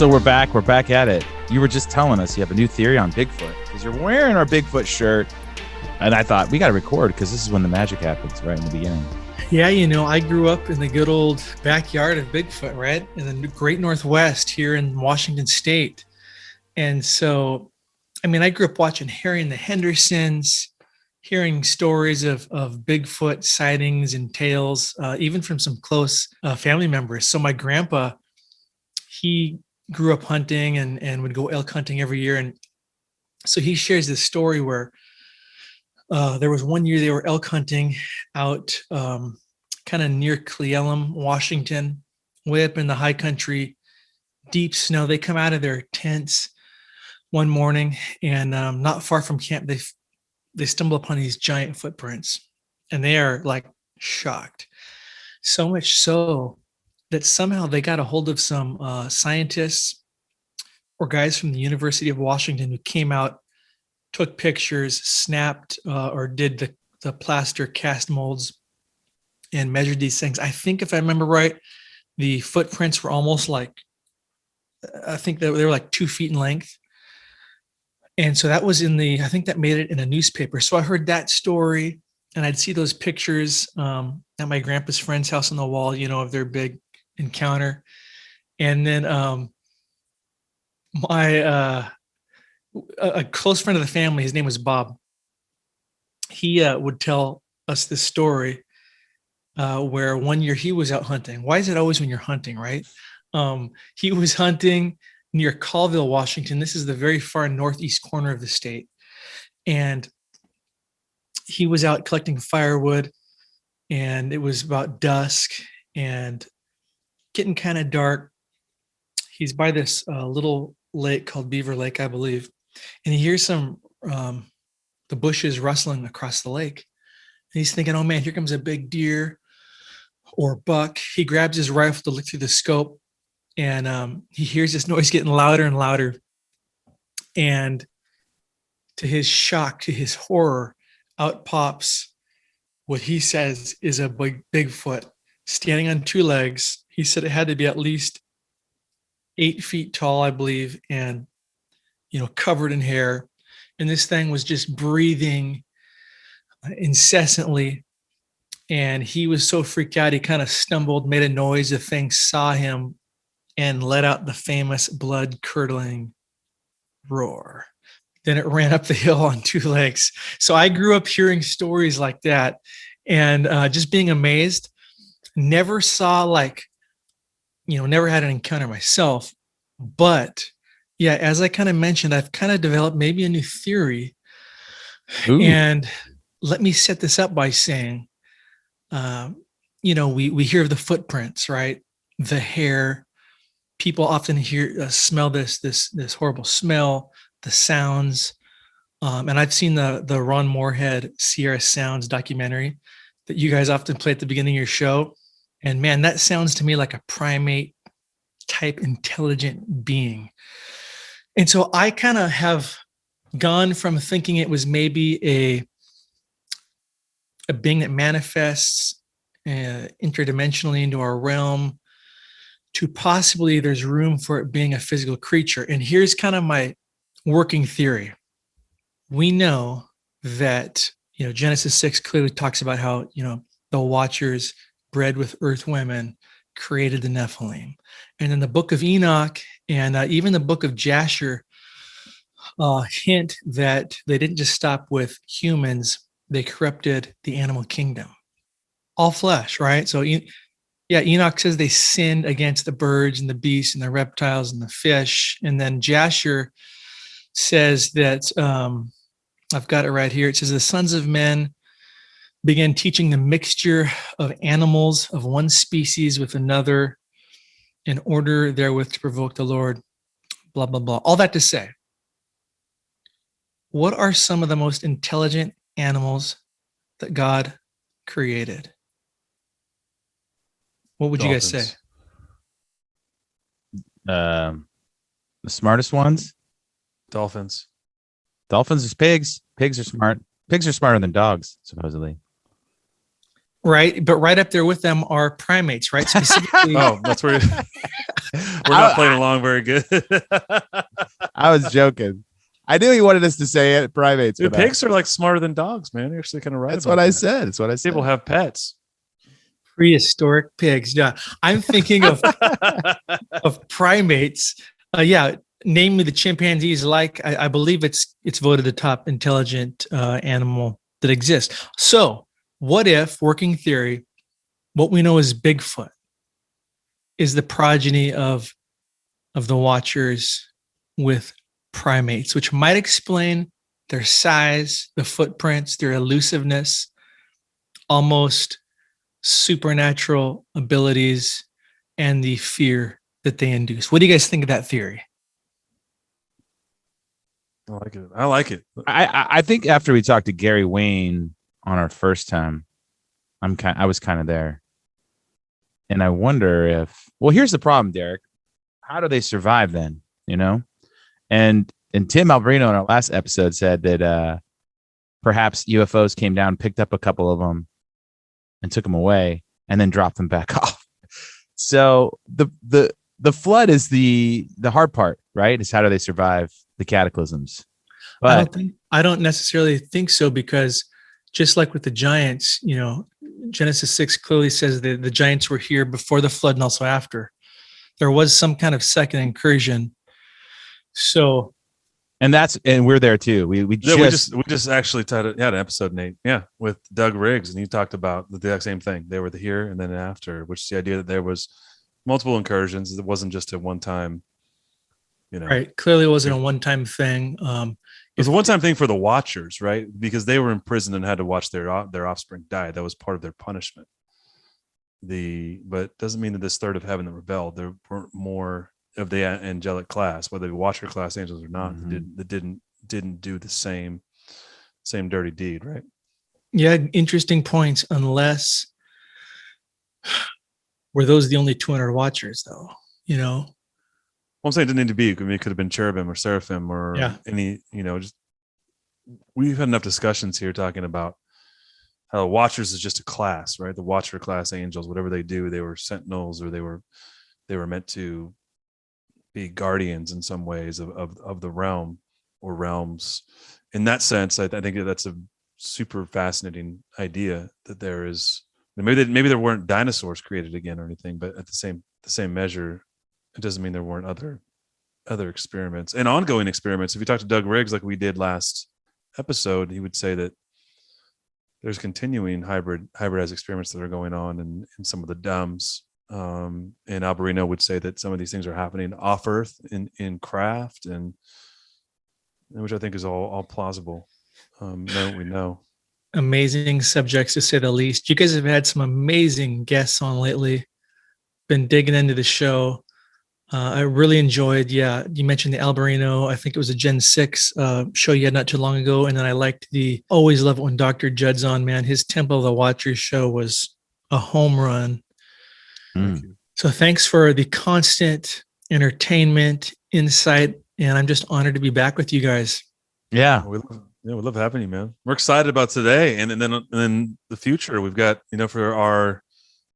So we're back. We're back at it. You were just telling us you have a new theory on Bigfoot because you're wearing our Bigfoot shirt. And I thought we got to record because this is when the magic happens, right in the beginning. Yeah, I grew up in the good old backyard of Bigfoot, right? In the great Northwest here in Washington State. And so, I grew up watching Harry and the Hendersons, hearing stories of Bigfoot sightings and tales, even from some close family members. So my grandpa, he grew up hunting and would go elk hunting every year. And so he shares this story where there was one year they were elk hunting out kind of near Cleellum, Washington, way up in the high country, deep snow. They come out of their tents one morning and not far from camp, they stumble upon these giant footprints and they are like shocked. So much so that somehow they got a hold of some scientists or guys from the University of Washington who came out, took pictures, snapped or did the plaster cast molds and measured these things. I think if I remember right, the footprints were almost like, I think they were like 2 feet in length. And so that was I think that made it in a newspaper. So I heard that story and I'd see those pictures at my grandpa's friend's house on the wall, of their big encounter. And then a close friend of the family, his name was Bob. He would tell us this story where one year he was out hunting. Why is it always when you're hunting, right? He was hunting near Colville, Washington. This is the very far northeast corner of the state. And he was out collecting firewood and it was about dusk and getting kind of dark. He's by this little lake called Beaver Lake, I believe. And he hears the bushes rustling across the lake. And he's thinking, oh man, here comes a big deer or buck. He grabs his rifle to look through the scope and he hears this noise getting louder and louder. And to his shock, to his horror, out pops what he says is a Bigfoot standing on 2 legs. He said it had to be at least 8 feet tall, I believe, and covered in hair. And this thing was just breathing incessantly. And he was so freaked out, he kind of stumbled, made a noise. The thing saw him and let out the famous blood-curdling roar. Then it ran up the hill on 2 legs. So I grew up hearing stories like that and just being amazed. Never saw never had an encounter myself. But yeah, as I kind of mentioned, I've kind of developed maybe a new theory. Ooh. And let me set this up by saying, we hear of the footprints, right? The hair. People often smell this horrible smell, the sounds. And I've seen the Ron Moorhead Sierra Sounds documentary that you guys often play at the beginning of your show. And man, that sounds to me like a primate type intelligent being. And so I kind of have gone from thinking it was maybe a being that manifests interdimensionally into our realm to possibly there's room for it being a physical creature. And here's kind of my working theory. We know that, Genesis 6 clearly talks about how, the Watchers bred with earth women created the Nephilim. And then the book of Enoch and even the book of Jasher hint that they didn't just stop with humans, they corrupted the animal kingdom. All flesh, right? So Enoch says they sinned against the birds and the beasts and the reptiles and the fish. And then Jasher says that, I've got it right here. It says the sons of men began teaching the mixture of animals of one species with another in order therewith to provoke the Lord, blah, blah, blah. All that to say, what are some of the most intelligent animals that God created? What would Dolphins. You guys say? The smartest ones? Dolphins. Dolphins is pigs. Pigs are smart. Pigs are smarter than dogs, supposedly. Right, but right up there with them are primates, right? Specifically, that's where We're not playing along very good. I was joking. I knew he wanted us to say it. Primates. Dude, pigs are like smarter than dogs, man. You're actually kind of right. That's what I said. That's what I said. People have pets. Prehistoric pigs. Yeah, I'm thinking of primates. Yeah, name me the chimpanzees. Like I believe it's voted the top intelligent animal that exists. So, what if working theory? What we know as Bigfoot is the progeny of the Watchers with primates, which might explain their size, the footprints, their elusiveness, almost supernatural abilities, and the fear that they induce. What do you guys think of that theory? I like it. I like it. I think after we talked to Gary Wayne on our first time, I was kind of there. And I wonder if, well, here's the problem, Derek. How do they survive then? You know? And Tim Alberino in our last episode said that perhaps UFOs came down, picked up a couple of them and took them away and then dropped them back off. So the flood is the hard part, right? Is how do they survive the cataclysms? But I don't necessarily think so, because just like with the giants, you know, Genesis 6 clearly says that the giants were here before the flood and also after. There was some kind of second incursion. So, and we're there too. We just actually had an episode, Nate, with Doug Riggs, and he talked about the exact same thing. They were here and then after, which is the idea that there was multiple incursions. It wasn't just a one time, right. Clearly it wasn't a one-time thing. It was a one-time thing for the Watchers, right? Because they were in prison and had to watch their offspring die. That was part of their punishment. But doesn't mean that this third of heaven that rebelled, there weren't more of the angelic class, whether they Watcher class angels or not, that didn't do the same dirty deed, right? Yeah, interesting points. Unless were those the only 200 Watchers, though? Well, I'm saying it didn't need to be. I mean, it could have been cherubim or seraphim or any, just we've had enough discussions here talking about how Watchers is just a class, right? The Watcher class angels, whatever they do, they were sentinels, or they were meant to be guardians in some ways of the realm or realms. In that sense, I think that's a super fascinating idea that there is. Maybe there weren't dinosaurs created again or anything, but at the same measure, it doesn't mean there weren't other experiments and ongoing experiments. If you talk to Doug Riggs, like we did last episode, he would say that there's continuing hybridized experiments that are going on in some of the DUMBs. And Alberino would say that some of these things are happening off Earth in craft, and which I think is all plausible. Now we know. Amazing subjects, to say the least. You guys have had some amazing guests on lately. Been digging into the show. I really enjoyed, you mentioned the Alberino. I think it was a Gen 6 show you had not too long ago. And then I liked always love it when Dr. Judd's on, man. His Temple of the Watchers show was a home run. So thanks for the constant entertainment, insight, and I'm just honored to be back with you guys. Yeah. We love having you, man. We're excited about today and then the future. We've got, for our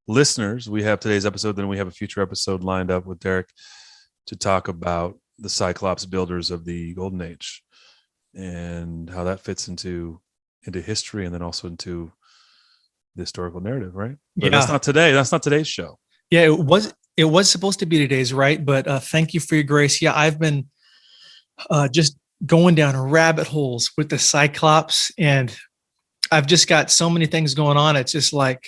listeners, we have today's episode, then we have a future episode lined up with Derek to talk about the Cyclops builders of the Golden Age and how that fits into history and then also into the historical narrative, right? But that's not today. That's not today's show. Yeah, it was supposed to be today's, right? But thank you for your grace. Yeah, I've been just going down rabbit holes with the Cyclops, and I've just got so many things going on. It's just like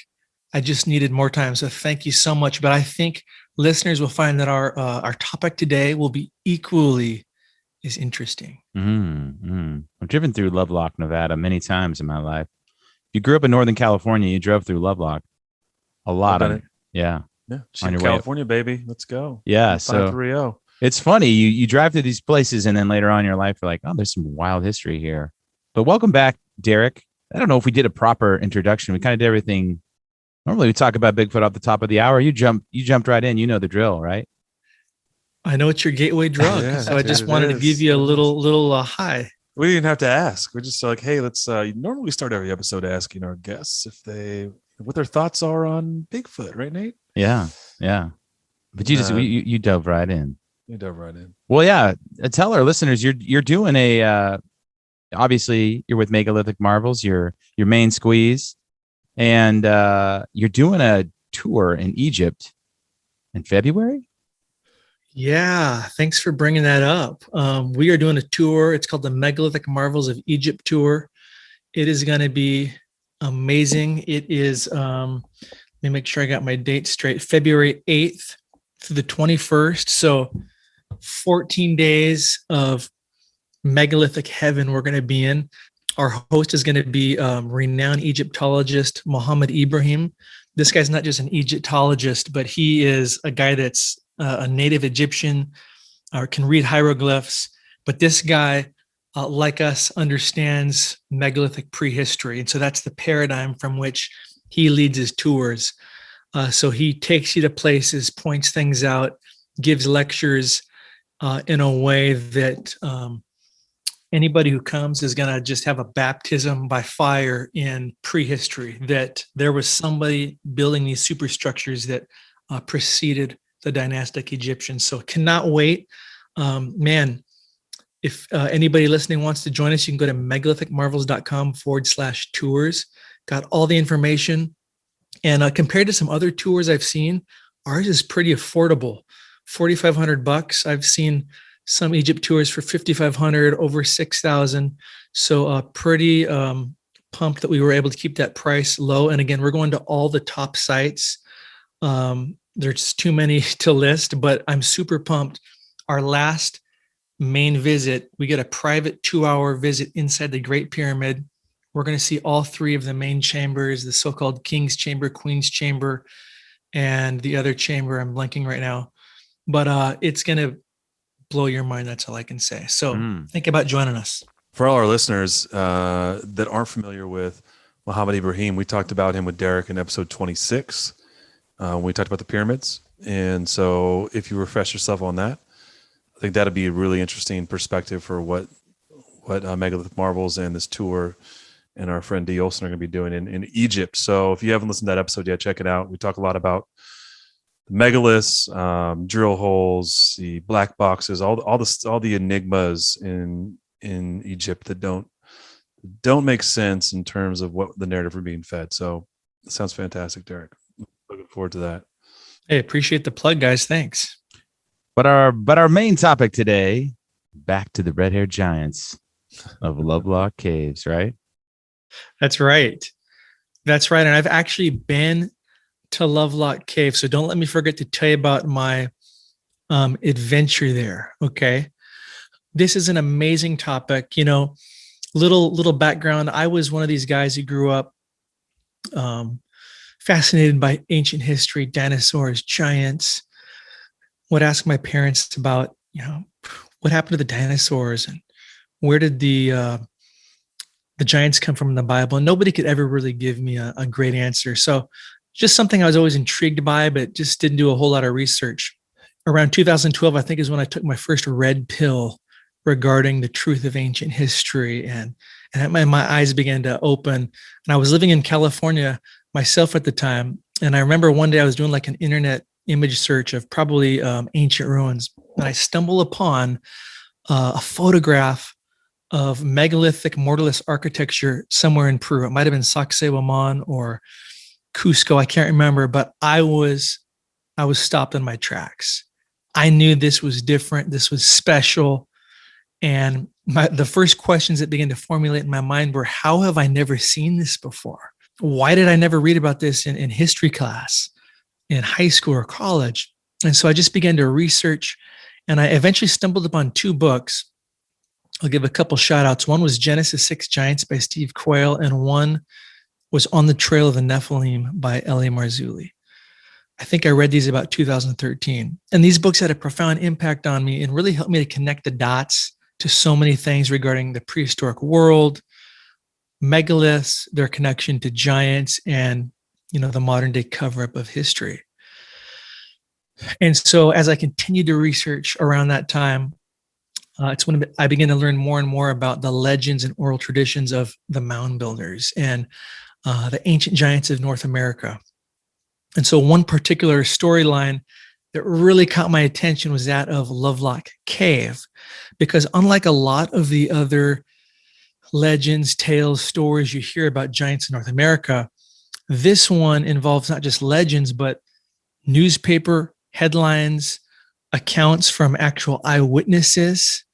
I just needed more time. So thank you so much. But I think listeners will find that our topic today will be equally as interesting. I've driven through Lovelock, Nevada many times in my life. If you grew up in Northern California, you drove through Lovelock a lot of it. Yeah. On your California, baby. Let's go. Yeah. So it's funny. You drive through these places and then later on in your life, you're like, oh, there's some wild history here. But welcome back, Derek. I don't know if we did a proper introduction. We kind of did everything. Normally we talk about Bigfoot off the top of the hour. You jumped right in. You know the drill, right? I know it's your gateway drug. So I just wanted to give you a little high. We didn't have to ask. We're just like, hey, let's normally we start every episode asking our guests what their thoughts are on Bigfoot, right, Nate? Yeah. But you dove right in. You dove right in. Well, yeah. Tell our listeners you're doing a obviously you're with Megalithic Marvels, your main squeeze, and you're doing a tour in Egypt in February. Yeah, thanks for bringing that up. We are doing a tour. It's called the Megalithic Marvels of Egypt tour. It is going to be amazing. It is, let me make sure I got my date straight, February 8th through the 21st. So 14 days of megalithic heaven we're going to be in. Our host is going to be renowned Egyptologist Mohammed Ibrahim. This guy's not just an Egyptologist, but he is a guy that's a native Egyptian or can read hieroglyphs. But this guy, like us, understands megalithic prehistory. And so that's the paradigm from which he leads his tours. So he takes you to places, points things out, gives lectures in a way that anybody who comes is going to just have a baptism by fire in prehistory, that there was somebody building these superstructures that preceded the dynastic Egyptians. So cannot wait. Man, if anybody listening wants to join us, you can go to megalithic.marvels.com/tours. Got all the information. And compared to some other tours I've seen, ours is pretty affordable. $4,500. I've seen some Egypt tours for $5,500, over $6,000. So pretty pumped that we were able to keep that price low. And again, we're going to all the top sites. There's too many to list, but I'm super pumped. Our last main visit, we get a private 2-hour visit inside the Great Pyramid. We're going to see all three of the main chambers, the so-called King's Chamber, Queen's Chamber, and the other chamber. I'm blanking right now, but it's going to blow your mind. That's all I can say. So think about joining us. For all our listeners that aren't familiar with Mohammed Ibrahim, we talked about him with Derek in episode 26. We talked about the pyramids. And so if you refresh yourself on that, I think that'd be a really interesting perspective for what Megalithic Marvels and this tour and our friend D. Olson are going to be doing in Egypt. So if you haven't listened to that episode yet, check it out. We talk a lot about the megaliths, drill holes, the black boxes, all the enigmas in Egypt that don't make sense in terms of what the narrative we're being fed. So it sounds fantastic, Derek. Looking forward to that. Hey, appreciate the plug, guys. Thanks. But our main topic today, back to the red-haired giants of Lovelock Caves, right? That's right. That's right. And I've actually been to Lovelock Cave, so don't let me forget to tell you about my adventure there. Okay, this is an amazing topic. You know, little background. I was one of these guys who grew up fascinated by ancient history, dinosaurs, giants. Would ask my parents about, you know, what happened to the dinosaurs and where did the giants come from in the Bible. And nobody could ever really give me a great answer. So just something I was always intrigued by, but just didn't do a whole lot of research. Around 2012, I think, is when I took my first red pill regarding the truth of ancient history. And my eyes began to open. And I was living in California myself at the time. And I remember one day I was doing like an internet image search of probably ancient ruins. And I stumbled upon a photograph of megalithic mortalist architecture somewhere in Peru. It might have been Sacsayhuaman or Cusco. I can't remember, but I was stopped in my tracks. I knew this was different. This was special. And the first questions that began to formulate in my mind were, how have I never seen this before? Why did I never read about this in history class, in high school or college? And so I just began to research, and I eventually stumbled upon 2 books. I'll give a couple shout outs. One was Genesis 6 Giants by Steve Quayle, and one was On the Trail of the Nephilim by L.A. Marzulli. I think I read these about 2013. And these books had a profound impact on me and really helped me to connect the dots to so many things regarding the prehistoric world, megaliths, their connection to giants, and, you know, the modern day cover-up of history. And so as I continued to research around that time, it's when I began to learn more and more about the legends and oral traditions of the mound builders and the ancient giants of North America. And so one particular storyline that really caught my attention was that of Lovelock Cave, because unlike a lot of the other legends, tales, stories you hear about giants in North America, this one involves not just legends, but newspaper headlines, accounts from actual eyewitnesses,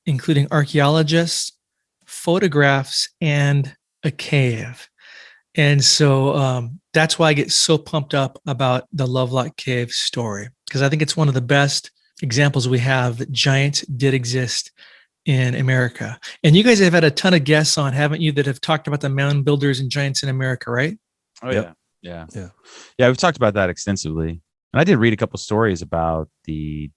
including archaeologists, photographs, and a cave. And so that's why I get so pumped up about the Lovelock Cave story, because I think it's one of the best examples we have that giants did exist in America. And you guys have had a ton of guests on, haven't you, that have talked about the mound builders and giants in America, right? Oh, yep. Yeah. We've talked about that extensively. And I did read a couple stories about the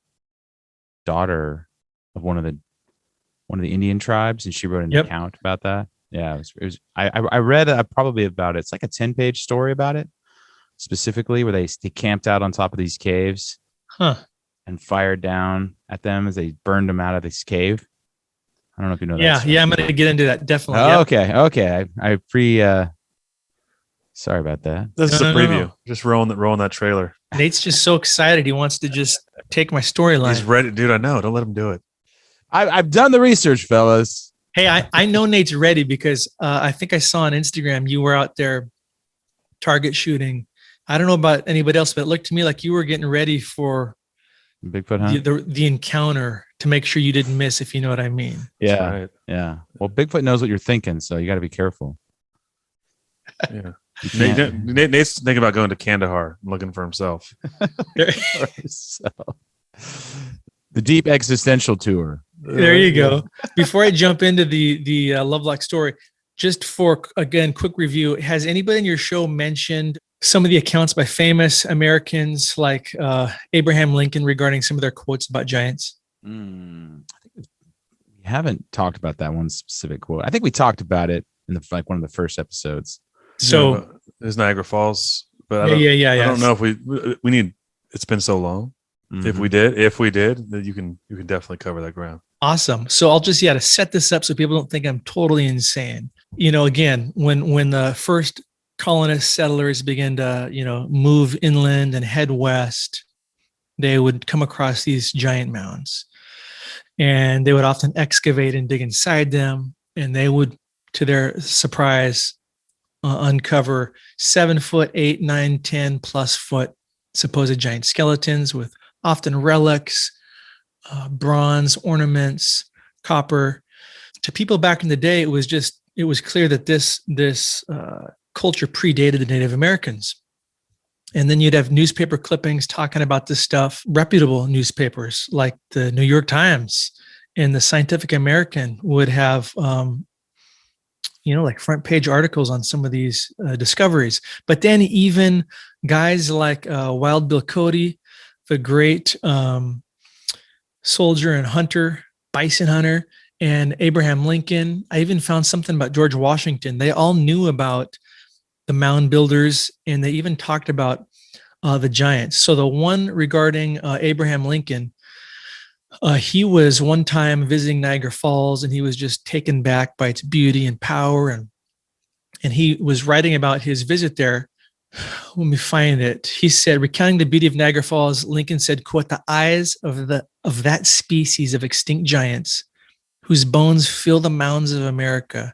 daughter of one of the Indian tribes, and she wrote an account about that. Yeah, it was I read probably about it. It's like a 10-page story about it, specifically where they camped out on top of these caves and fired down at them as they burned them out of this cave. I don't know if you know that. Yeah, I'm going to get into that, definitely. Oh, okay. Sorry about that. This is a preview. No. Just rolling that trailer. Nate's just so excited. He wants to just take my storyline. He's ready, dude. I know. Don't let him do it. I've done the research, fellas. Hey, I know Nate's ready because I think I saw on Instagram you were out there target shooting. I don't know about anybody else, but it looked to me like you were getting ready for Bigfoot hunt? the encounter to make sure you didn't miss, if you know what I mean. Yeah, right. Yeah. Well, Bigfoot knows what you're thinking, so you got to be careful. Yeah. Nate's thinking about going to Kandahar and looking for himself. So, the deep existential tour. There you go. Before I jump into the Lovelock story, just for, again, quick review, has anybody in your show mentioned some of the accounts by famous Americans like Abraham Lincoln regarding some of their quotes about giants? I think we haven't talked about that one specific quote. I think we talked about it in one of the first episodes. So there's Niagara Falls, but I don't know if we need. It's been so long. Mm-hmm. If we did, then you can definitely cover that ground. Awesome. So I'll just to set this up so people don't think I'm totally insane. Again, when the first colonist settlers began to move inland and head west, they would come across these giant mounds, and they would often excavate and dig inside them, and they would, to their surprise, uncover 7 foot, 8, 9, 10 plus foot supposed giant skeletons with often relics, bronze ornaments, copper. To people back in the day, it was clear that this culture predated the Native Americans. And then you'd have newspaper clippings talking about this stuff, reputable newspapers like the New York Times and the Scientific American would have like front page articles on some of these discoveries. But then even guys like Wild Bill Cody, the great soldier and hunter, bison hunter, and Abraham Lincoln. I even found something about George Washington. They all knew about the mound builders, and they even talked about the giants. So the one regarding Abraham Lincoln, he was one time visiting Niagara Falls, and he was just taken back by its beauty and power. And he was writing about his visit there. Let me find it. He said, recounting the beauty of Niagara Falls, Lincoln said, quote, "The eyes of that species of extinct giants whose bones fill the mounds of America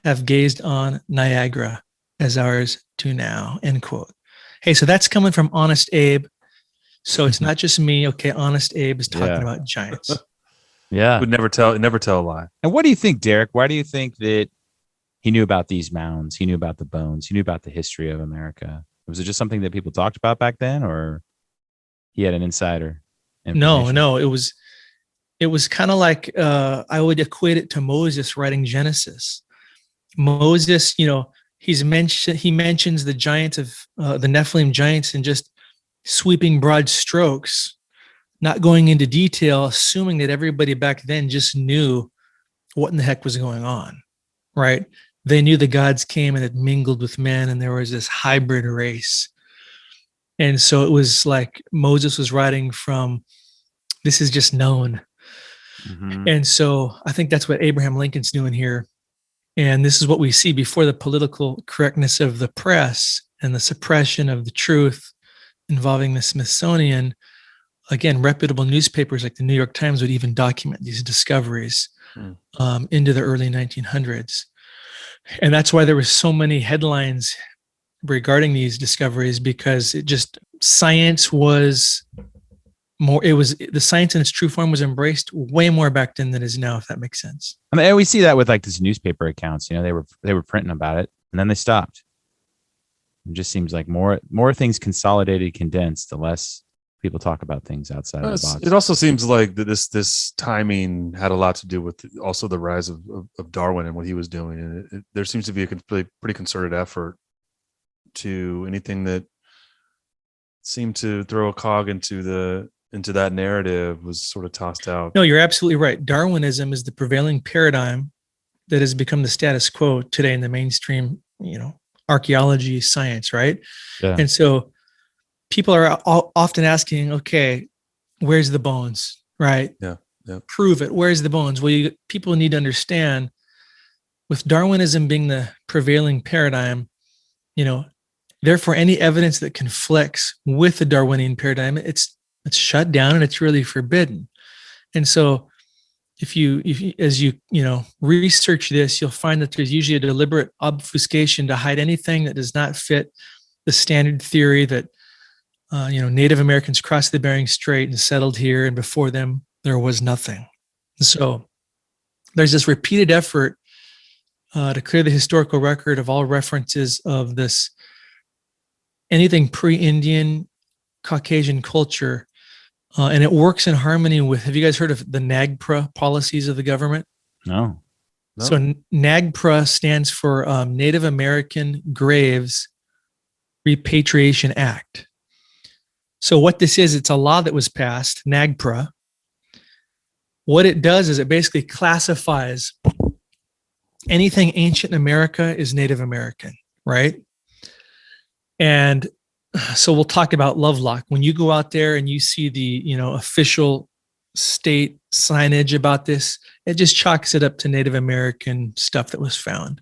have gazed on Niagara as ours do now," end quote. Hey, so that's coming from Honest Abe. So it's not just me. Okay, Honest Abe is talking about giants. Yeah. Would never tell a lie. And what do you think, Derek? Why do you think that he knew about these mounds? He knew about the bones. He knew about the history of America. Was it just something that people talked about back then, or he had an insider? No, it was kind of like I would equate it to Moses writing Genesis. Moses, he mentions the giants of the Nephilim giants in just sweeping broad strokes, not going into detail, assuming that everybody back then just knew what in the heck was going on, right? They knew the gods came and had mingled with men, and there was this hybrid race. And so it was like Moses was writing from, this is just known. Mm-hmm. And so I think that's what Abraham Lincoln's doing here. And this is what we see before the political correctness of the press and the suppression of the truth involving the Smithsonian. again, reputable newspapers like the New York Times would even document these discoveries into the early 1900s. And that's why there were so many headlines regarding these discoveries, because science was more, the science in its true form was embraced way more back then than it is now, if that makes sense. I mean, we see that with like these newspaper accounts, they were printing about it and then they stopped. It just seems like more things consolidated, condensed, the less people talk about things outside of the box. It also seems like that this timing had a lot to do with also the rise of Darwin and what he was doing. And there seems to be a pretty concerted effort to anything that seemed to throw a cog into that narrative was sort of tossed out. No, you're absolutely right. Darwinism is the prevailing paradigm that has become the status quo today in the mainstream, archaeology science, right? Yeah. And so people are often asking, okay, where's the bones, right? Yeah. Prove it. Where's the bones? Well, people need to understand, with Darwinism being the prevailing paradigm, therefore any evidence that conflicts with the Darwinian paradigm, it's shut down and it's really forbidden. And so if you research this, you'll find that there's usually a deliberate obfuscation to hide anything that does not fit the standard theory that Native Americans crossed the Bering Strait and settled here, and before them there was nothing. So there's this repeated effort to clear the historical record of all references of this anything pre-Indian Caucasian culture. And it works in harmony with, have you guys heard of the NAGPRA policies of the government? No. So NAGPRA stands for Native American Graves Repatriation Act. So what this is, it's a law that was passed, NAGPRA. What it does is it basically classifies anything ancient in America as Native American, right? And so we'll talk about Lovelock. When you go out there and you see the, official state signage about this, it just chalks it up to Native American stuff that was found.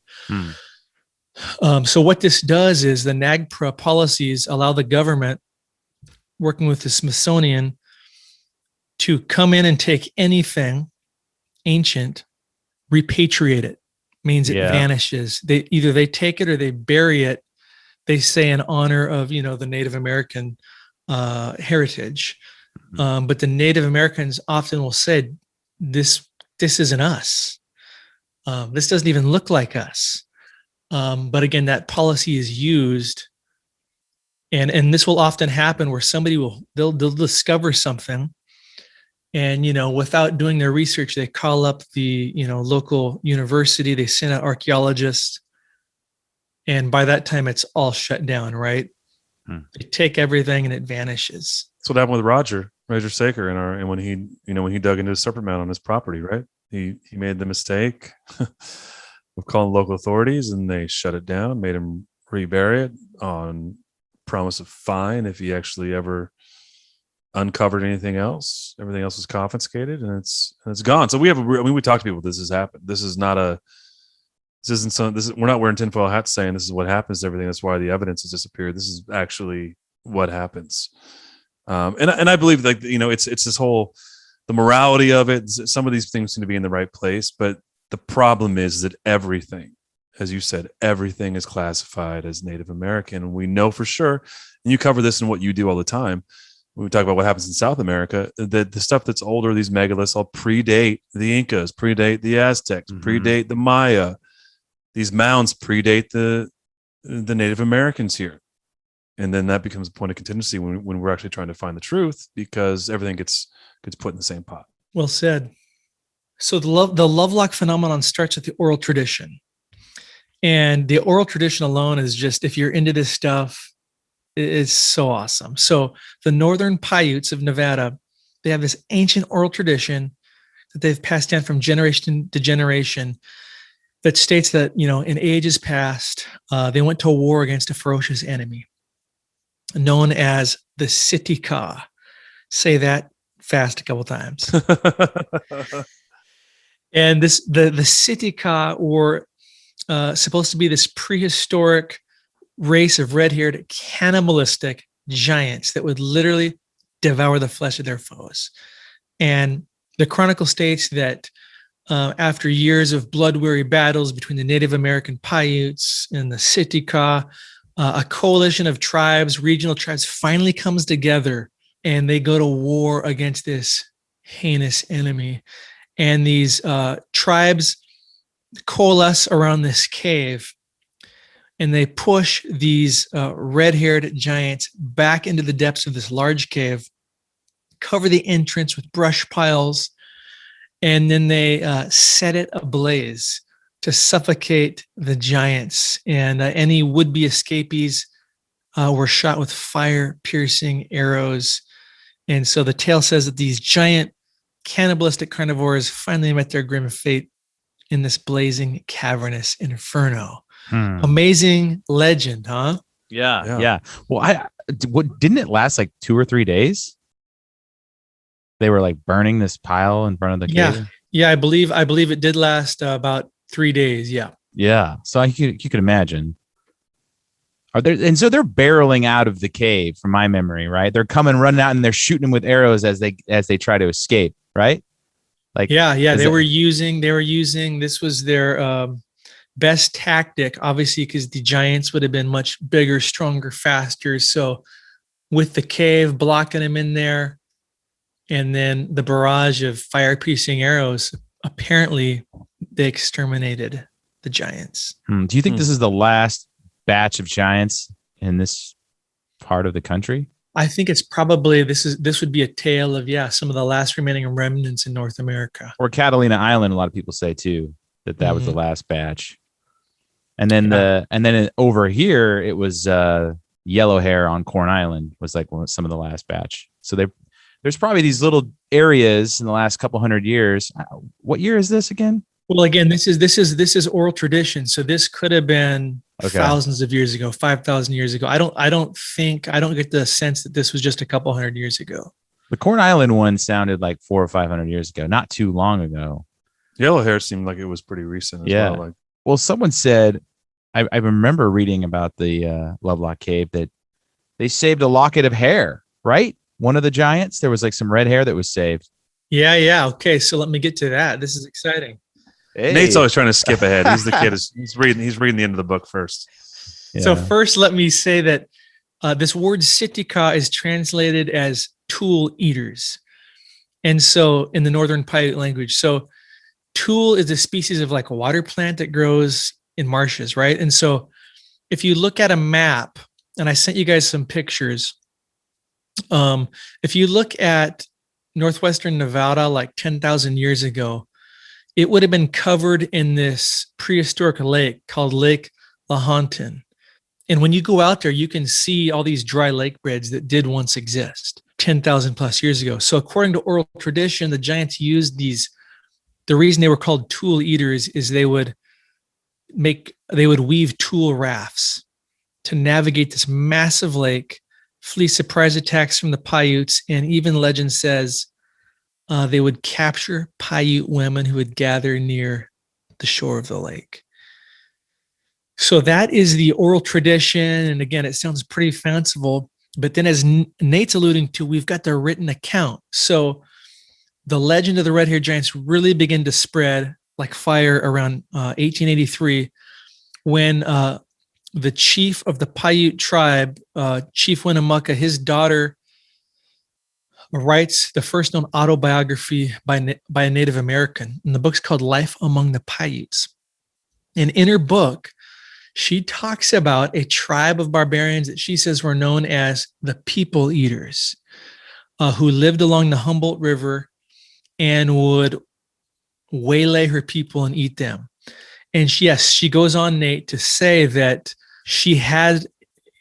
So what this does is the NAGPRA policies allow the government, working with the Smithsonian, to come in and take anything ancient, repatriate it. Means it vanishes. They take it or they bury it. They say in honor of, the Native American heritage. But the Native Americans often will say, this isn't us. This doesn't even look like us. But again, that policy is used. And this will often happen where somebody they'll discover something. And, without doing their research, they call up the, local university, they send out archaeologists. And by that time, it's all shut down, right? They take everything and it vanishes. That's what happened with Roger Saker and when he dug into his serpent mound on his property, right? He made the mistake of calling local authorities, and they shut it down, made him rebury it on promise of fine if he actually ever uncovered anything else. Everything else was confiscated, and it's gone. So we talk to people. This has happened. We're not wearing tinfoil hats saying this is what happens to everything. That's why the evidence has disappeared. This is actually what happens. And I believe it's this whole, the morality of it. Some of these things seem to be in the right place, but the problem is that everything, as you said, everything is classified as Native American. And we know for sure, and you cover this in what you do all the time, when we talk about what happens in South America, that the stuff that's older, these megaliths, all predate the Incas, predate the Aztecs, predate the Maya. These mounds predate the Native Americans here. And then that becomes a point of contingency when we're actually trying to find the truth, because everything gets put in the same pot. Well said. So the Lovelock phenomenon starts with the oral tradition. And the oral tradition alone is just, if you're into this stuff, it's so awesome. So the Northern Paiutes of Nevada, they have this ancient oral tradition that they've passed down from generation to generation that states that, in ages past, they went to war against a ferocious enemy known as the Sitika. Say that fast a couple times. And the Sitika were supposed to be this prehistoric race of red-haired cannibalistic giants that would literally devour the flesh of their foes. And the chronicle states that after years of blood-weary battles between the Native American Paiutes and the Sitka, a coalition of tribes, regional tribes, finally comes together, and they go to war against this heinous enemy. And these tribes coalesce around this cave, and they push these red-haired giants back into the depths of this large cave, cover the entrance with brush piles, and then they set it ablaze to suffocate the giants. And any would-be escapees were shot with fire-piercing arrows. And so the tale says that these giant cannibalistic carnivores finally met their grim fate in this blazing cavernous inferno. Amazing legend, huh? Yeah. Well, didn't it last like 2 or 3 days? They were like burning this pile in front of the cave. Yeah, I believe it did last about 3 days. Yeah. So you could imagine. So they're barreling out of the cave, from my memory, right? They're running out, and they're shooting them with arrows as they try to escape, right? Like, they were using. This was their best tactic, obviously, because the giants would have been much bigger, stronger, faster. So with the cave blocking them in there, and then the barrage of fire-piercing arrows, apparently they exterminated the giants. Do you think this is the last batch of giants in this part of the country? I think it's probably this would be a tale of some of the last remaining remnants in North America. Or Catalina Island, a lot of people say too, that was the last batch. And then over here it was yellow hair on Corn Island was like some of the last batch. So there's probably these little areas in the last couple hundred years. What year is this again? Well, again, this is oral tradition. So this could have been thousands of years ago, 5,000 years ago. I don't get the sense that this was just a couple hundred years ago. The Corn Island one sounded like 400 or 500 years ago, not too long ago. Yellow hair seemed like it was pretty recent as well. Well, someone said, I remember reading about the Lovelock Cave that they saved a locket of hair, right? One of the giants, there was like some red hair that was saved. Yeah. Okay, so let me get to that. This is exciting. Hey. Nate's always trying to skip ahead. He's the kid. He's reading the end of the book first. Yeah. So first, let me say that this word Sitka is translated as tool eaters. And so in the Northern Paiute language, so tool is a species of like a water plant that grows in marshes, right? And so if you look at a map, and I sent you guys some pictures, if you look at northwestern Nevada like 10,000 years ago, it would have been covered in this prehistoric lake called Lake Lahontan. And when you go out there, you can see all these dry lake beds that did once exist 10,000 plus years ago. So according to oral tradition, the giants used these. The reason they were called tool eaters is they would weave tool rafts to navigate this massive lake, flee surprise attacks from the Paiutes, and even legend says they would capture Paiute women who would gather near the shore of the lake. So that is the oral tradition. And again, it sounds pretty fanciful. But then as Nate's alluding to, we've got the written account. So the legend of the red-haired giants really began to spread like fire around 1883 when the chief of the Paiute tribe, Chief Winnemucca, his daughter writes the first known autobiography by a Native American. And the book's called Life Among the Paiutes. And in her book, she talks about a tribe of barbarians that she says were known as the People Eaters, who lived along the Humboldt River and would waylay her people and eat them. And she goes on, Nate, to say that she had,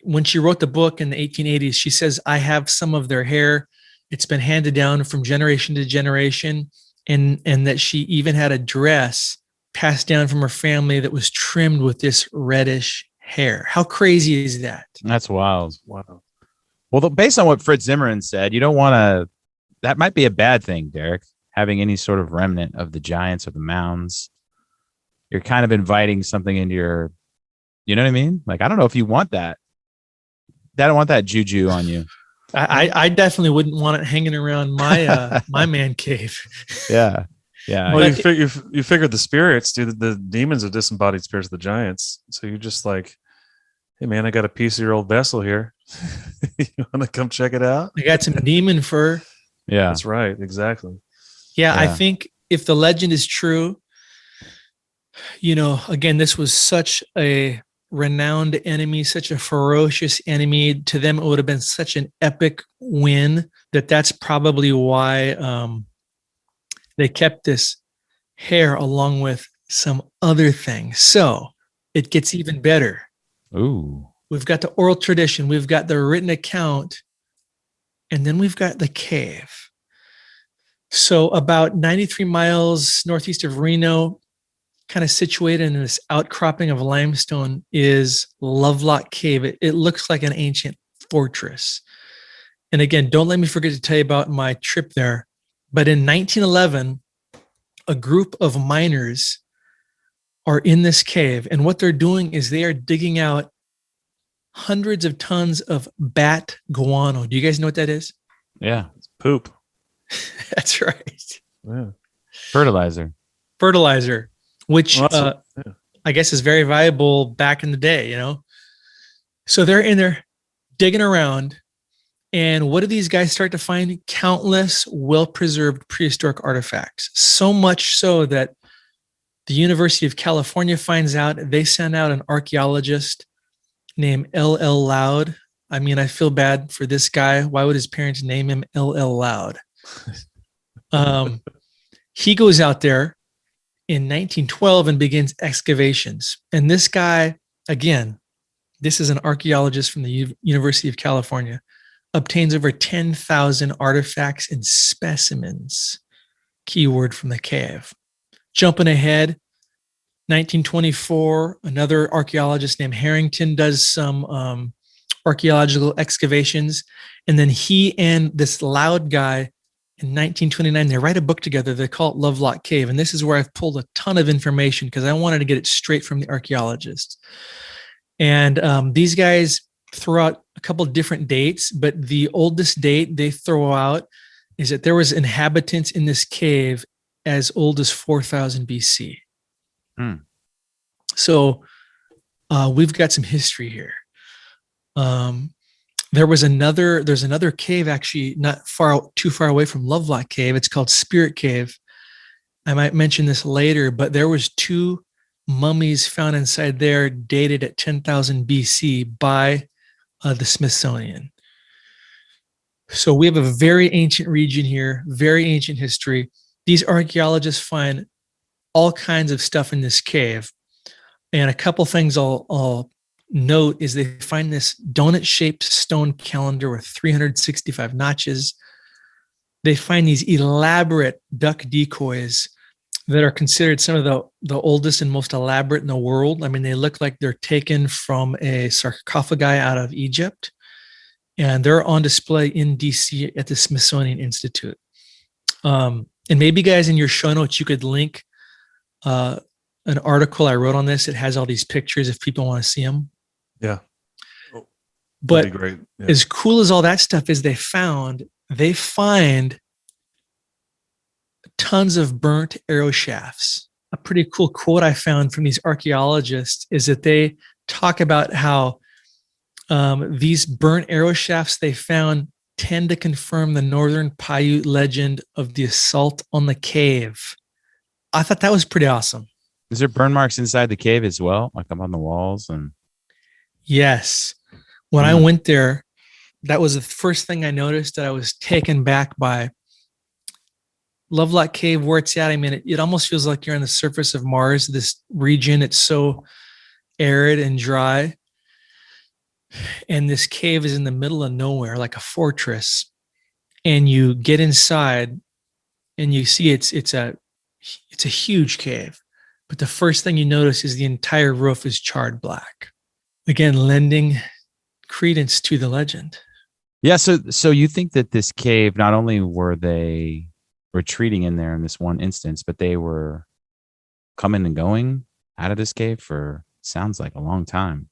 when she wrote the book in the 1880s, she says, I have some of their hair. It's been handed down from generation to generation. And that she even had a dress passed down from her family that was trimmed with this reddish hair. How crazy is that? That's wild. Wow. Well, based on what Fritz Zimmerman said, you don't want to, that might be a bad thing, Derek, having any sort of remnant of the giants or the mounds. You're kind of inviting something into your, you know what I mean? Like, I don't know if you want that. I don't want that juju on you. I definitely wouldn't want it hanging around my my man cave. Yeah. Yeah. Well, But you figured the spirits, dude. The demons are disembodied spirits of the giants. So you're just like, hey, man, I got a piece of your old vessel here. You want to come check it out? I got some demon fur. Yeah. That's right. Exactly. Yeah, I Yeah. think if the legend is true, again, this was such a renowned enemy, such a ferocious enemy. To them, it would have been such an epic win that's probably why they kept this hair along with some other things. So it gets even better. Ooh. We've got the oral tradition, we've got the written account, and then we've got the cave. So about 93 miles northeast of Reno, kind of situated in this outcropping of limestone, is Lovelock Cave. It looks like an ancient fortress. And again, don't let me forget to tell you about my trip there. But in 1911, a group of miners are in this cave. And what they're doing is they are digging out hundreds of tons of bat guano. Do you guys know what that is? Yeah. It's poop. That's right. Yeah. Fertilizer. Fertilizer, which Well, yeah. I guess is very valuable back in the day, So they're in there digging around. And what do these guys start to find? Countless well-preserved prehistoric artifacts. So much so that the University of California finds out. They send out an archaeologist named L.L. Loud. I mean, I feel bad for this guy. Why would his parents name him L.L. Loud? He goes out there in 1912 and begins excavations. And this guy, again, this is an archaeologist from the University of California, obtains over 10,000 artifacts and specimens. Keyword from the cave. Jumping ahead, 1924, another archaeologist named Harrington does some archaeological excavations. And then he and this Loud guy in 1929, they write a book together. They call it Lovelock Cave. And this is where I've pulled a ton of information because I wanted to get it straight from the archaeologists. And these guys throw out a couple of different dates, but the oldest date they throw out is that there was inhabitants in this cave as old as 4,000 BC. So we've got some history here. There's another cave actually not too far away from Lovelock Cave. It's called Spirit Cave. I might mention this later, but there was 2 mummies found inside there dated at 10,000 BC by the Smithsonian. So we have a very ancient region here, very ancient history. These archaeologists find all kinds of stuff in this cave. And a couple things I'll note is they find this donut-shaped stone calendar with 365 notches. They find these elaborate duck decoys that are considered some of the oldest and most elaborate in the world. I mean, they look like they're taken from a sarcophagi out of Egypt, and they're on display in DC at the Smithsonian Institute. And maybe, guys, in your show notes, you could link an article I wrote on this. It has all these pictures if people want to see them. Yeah. But that'd be great. Yeah. as cool as all that stuff is, they find tons of burnt arrow shafts. A pretty cool quote I found from these archaeologists is that they talk about how these burnt arrow shafts they found tend to confirm the Northern Paiute legend of the assault on the cave. I thought that was pretty awesome. Is there burn marks inside the cave as well, like up on the walls? And yes, when I went there, that was the first thing I noticed that I was taken back by. Lovelock Cave, where it's at, I mean, it almost feels like you're on the surface of Mars. This region, it's so arid and dry. And this cave is in the middle of nowhere, like a fortress. And you get inside and you see it's a huge cave. But the first thing you notice is the entire roof is charred black. Again, lending credence to the legend. yeah, so you think that this cave, not only were they retreating in there in this one instance, but they were coming and going out of this cave for sounds like a long time.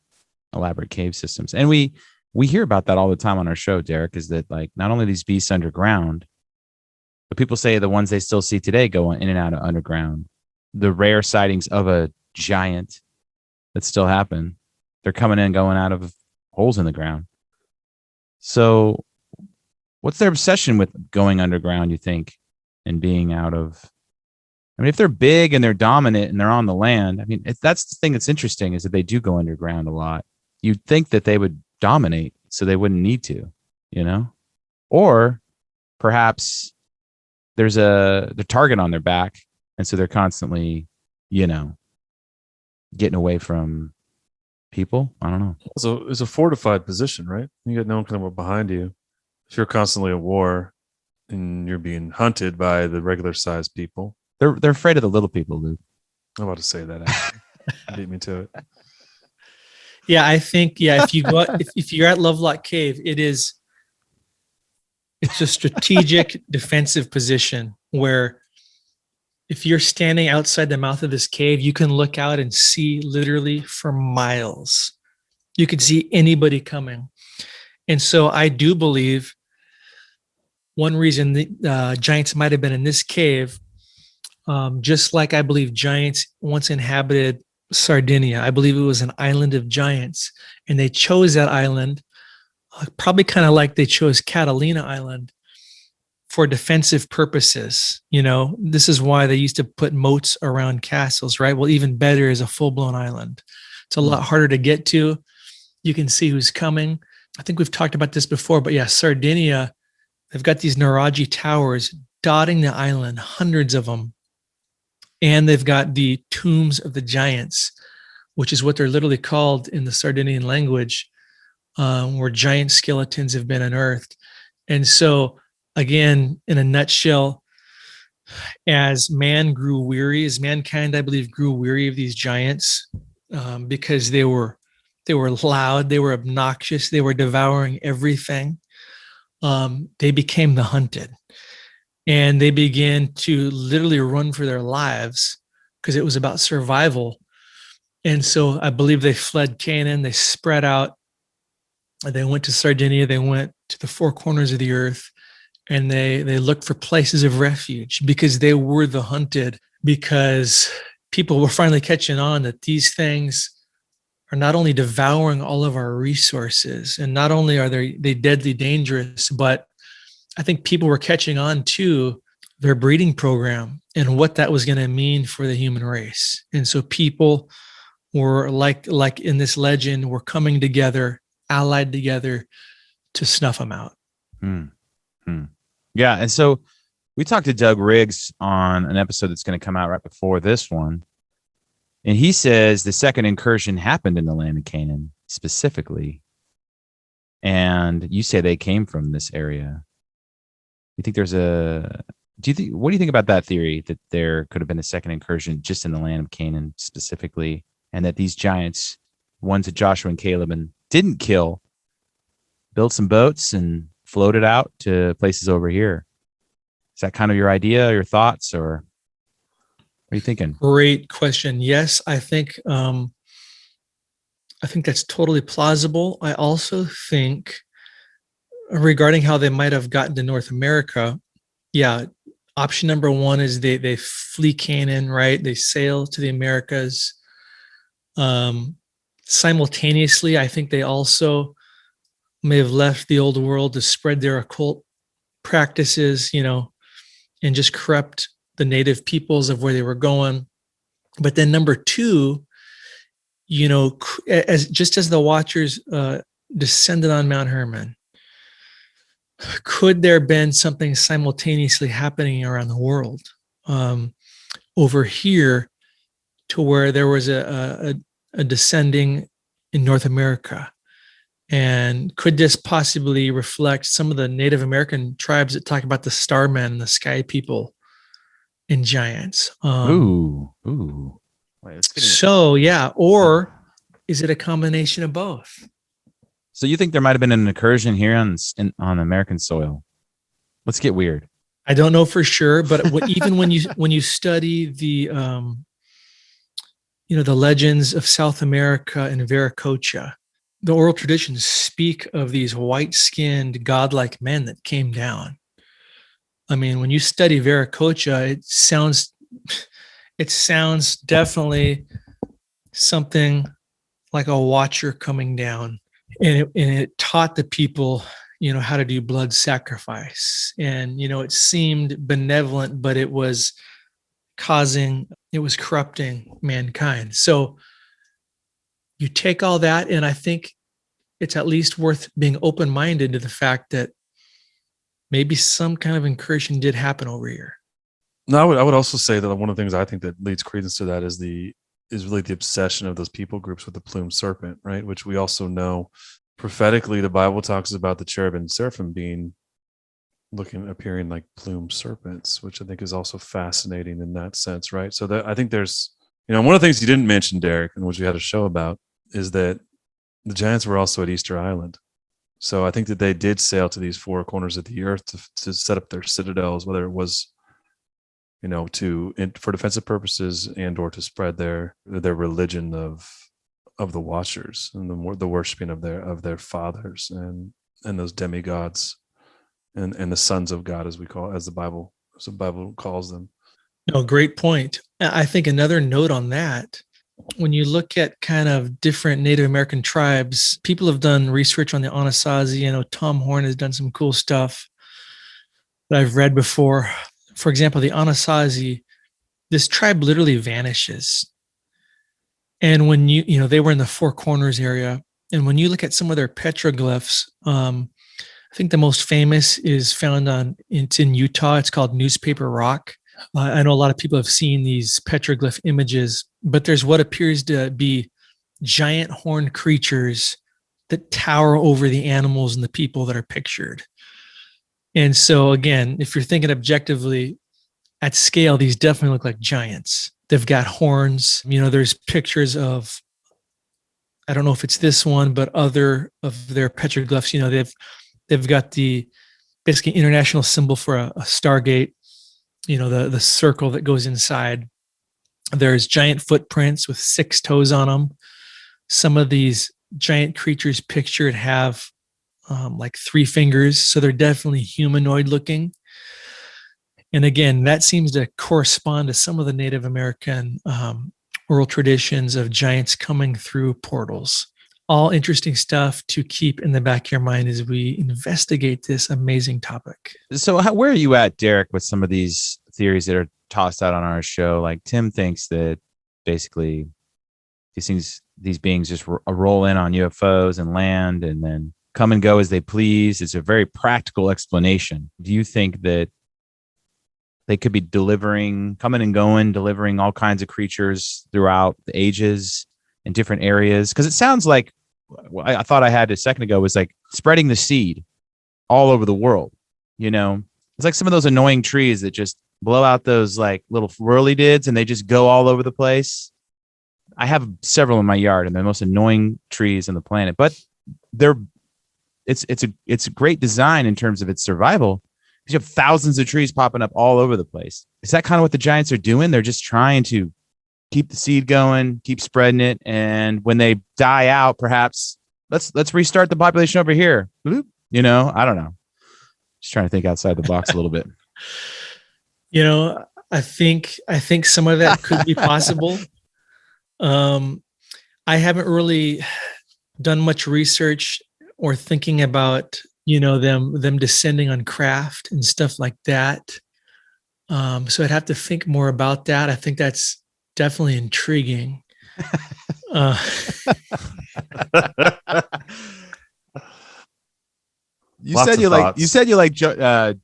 Elaborate cave systems. And we we hear about that all the time on our show, Derek, is that like not only these beasts underground, but people say the ones they still see today go in and out of underground. The rare sightings of a giant that still happen, they're coming in and going out of holes in the ground. So what's their obsession with going underground, you think, and being out of? I mean, if they're big and they're dominant and they're on the land, I mean, that's the thing that's interesting is that they do go underground a lot. You'd think that they would dominate so they wouldn't need to, or perhaps there's the target on their back. And so they're constantly, getting away from people. I don't know. So it's a fortified position, right? You got no one coming up behind you. If you're constantly at war and you're being hunted by the regular sized people. They're afraid of the little people, Luke. I'm about to say that. Actually. Beat me to it. Yeah, I think, if you go out, if you're at Lovelock Cave, it's a strategic defensive position where if you're standing outside the mouth of this cave, you can look out and see literally for miles. You could see anybody coming. And so I do believe one reason the giants might have been in this cave, just like I believe giants once inhabited Sardinia. I believe it was an island of giants, and they chose that island, probably kind of like they chose Catalina Island for defensive purposes. This is why they used to put moats around castles, right? Well, even better is a full-blown island. It's a lot harder to get to. You can see who's coming. I think we've talked about this before, but yeah, Sardinia, they've got these Naraji towers dotting the island, hundreds of them. And they've got the tombs of the giants, which is what they're literally called in the Sardinian language, where giant skeletons have been unearthed. And so, again, in a nutshell, as mankind, I believe, grew weary of these giants because they were loud, they were obnoxious, they were devouring everything. They became the hunted. And they began to literally run for their lives because it was about survival. And so I believe they fled Canaan, they spread out, they went to Sardinia, they went to the four corners of the earth, and they looked for places of refuge because they were the hunted, because people were finally catching on that these things are not only devouring all of our resources, and not only are they deadly dangerous, but I think people were catching on to their breeding program and what that was going to mean for the human race. And so people were like in this legend, were coming together, allied together to snuff them out. Yeah. And so we talked to Doug Riggs on an episode that's going to come out right before this one. And he says the second incursion happened in the land of Canaan specifically. And you say they came from this area. You think what do you think about that theory that there could have been a second incursion just in the land of Canaan specifically, and that these giants, ones that Joshua and Caleb didn't kill, built some boats and floated out to places over here? Is that kind of your idea, your thoughts, or what are you thinking? Great question. Yes, I think that's totally plausible. I also think, regarding how they might have gotten to North America, option number one is they flee Canaan, right? They sail to the Americas. Simultaneously, I think they also may have left the old world to spread their occult practices, and just corrupt the native peoples of where they were going. But then number two, as the Watchers descended on Mount Hermon, could there have been something simultaneously happening around the world over here, to where there was a descending in North America? And could this possibly reflect some of the Native American tribes that talk about the starmen, the sky people, and giants? Ooh. So yeah, or is it a combination of both? So you think there might have been an incursion here on American soil? Let's get weird. I don't know for sure, but even when you study the the legends of South America and Viracocha, the oral traditions speak of these white-skinned, godlike men that came down. I mean, when you study Viracocha, it sounds definitely something like a watcher coming down, and it taught the people, how to do blood sacrifice, and it seemed benevolent, but it was corrupting mankind. So you take all that, and I think it's at least worth being open-minded to the fact that maybe some kind of incursion did happen over here. No, I would also say that one of the things I think that leads credence to that is really the obsession of those people groups with the plumed serpent, right? Which we also know prophetically, the Bible talks about the cherub and seraphim appearing like plumed serpents, which I think is also fascinating in that sense, right? So that I think there's, one of the things you didn't mention, Derek, and which we had a show about, is that the giants were also at Easter Island. So I think that they did sail to these four corners of the earth to set up their citadels, whether it was, for defensive purposes and or to spread their religion of the watchers and the worshiping of their fathers and those demigods and the sons of God, as the Bible calls them. No, great point. I think another note on that, when you look at kind of different Native American tribes, people have done research on the Anasazi. I know Tom Horn has done some cool stuff that I've read before. For example, the Anasazi, this tribe literally vanishes. And when they were in the Four Corners area, and when you look at some of their petroglyphs, I think the most famous is found it's in Utah. It's called Newspaper Rock. I know a lot of people have seen these petroglyph images, but there's what appears to be giant horned creatures that tower over the animals and the people that are pictured. And so again, if you're thinking objectively at scale, these definitely look like giants. They've got horns. There's pictures of, I don't know if it's this one, but other of their petroglyphs. They've got the basically international symbol for a Stargate. The circle that goes inside. There's giant footprints with 6 toes on them. Some of these giant creatures pictured have like 3 fingers, so they're definitely humanoid looking. And again, that seems to correspond to some of the Native American oral traditions of giants coming through portals. All interesting stuff to keep in the back of your mind as we investigate this amazing topic. So where are you at, Derek, with some of these theories that are tossed out on our show? Like Tim thinks that basically these beings just roll in on UFOs and land and then come and go as they please. It's a very practical explanation. Do you think that they could be coming and going, delivering all kinds of creatures throughout the ages in different areas? Because it sounds like I thought I had a second ago was like spreading the seed all over the world. It's like some of those annoying trees that just blow out those like little whirly-dids and they just go all over the place. I have several in my yard and they're the most annoying trees on the planet, but it's a great design in terms of its survival. You have thousands of trees popping up all over the place. Is that kind of what the giants are doing? They're just trying to keep the seed going, keep spreading it, and when they die out, perhaps let's restart the population over here. I don't know. Just trying to think outside the box a little bit. I think some of that could be possible. I haven't really done much research or thinking about them descending on craft and stuff like that. So I'd have to think more about that. I think that's definitely intriguing. You said you like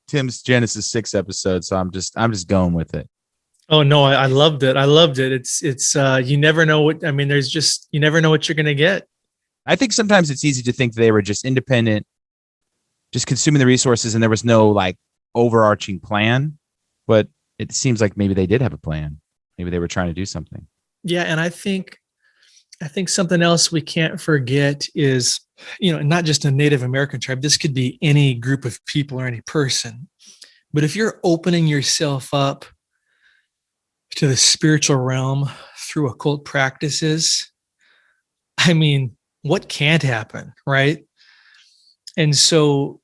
Tim's Genesis 6 episode, so I'm just going with it. Oh no, I loved it. It's you never know what, you never know what you're gonna get. I think sometimes it's easy to think they were just independent, just consuming the resources, and there was no like overarching plan. But it seems like maybe they did have a plan. Maybe they were trying to do something. Yeah, and I think something else we can't forget is, not just a Native American tribe. This could be any group of people or any person. But if you're opening yourself up to the spiritual realm through occult practices, what can't happen, right? And so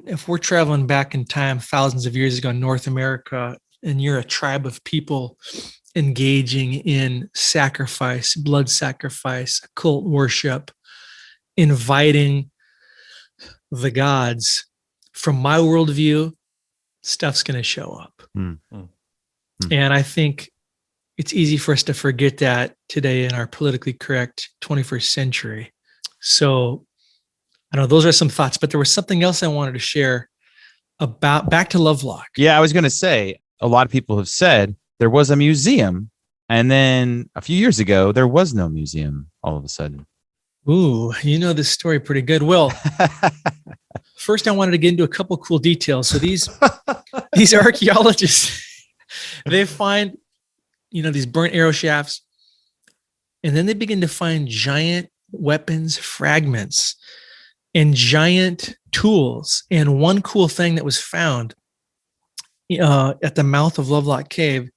if we're traveling back in time thousands of years ago in North America, and you're a tribe of people engaging in sacrifice, blood sacrifice, occult worship, inviting the gods, from my worldview, stuff's going to show up. And I think it's easy for us to forget that today in our politically correct 21st century. So I don't know, those are some thoughts, but there was something else I wanted to share about back to Lovelock. Yeah, I was going to say, a lot of people have said there was a museum, and then a few years ago, there was no museum all of a sudden. Ooh, you know this story pretty good. Well, first I wanted to get into a couple cool details. So these archaeologists, they find, these burnt arrow shafts, and then they begin to find giant weapons fragments and giant tools. And one cool thing that was found at the mouth of Lovelock Cave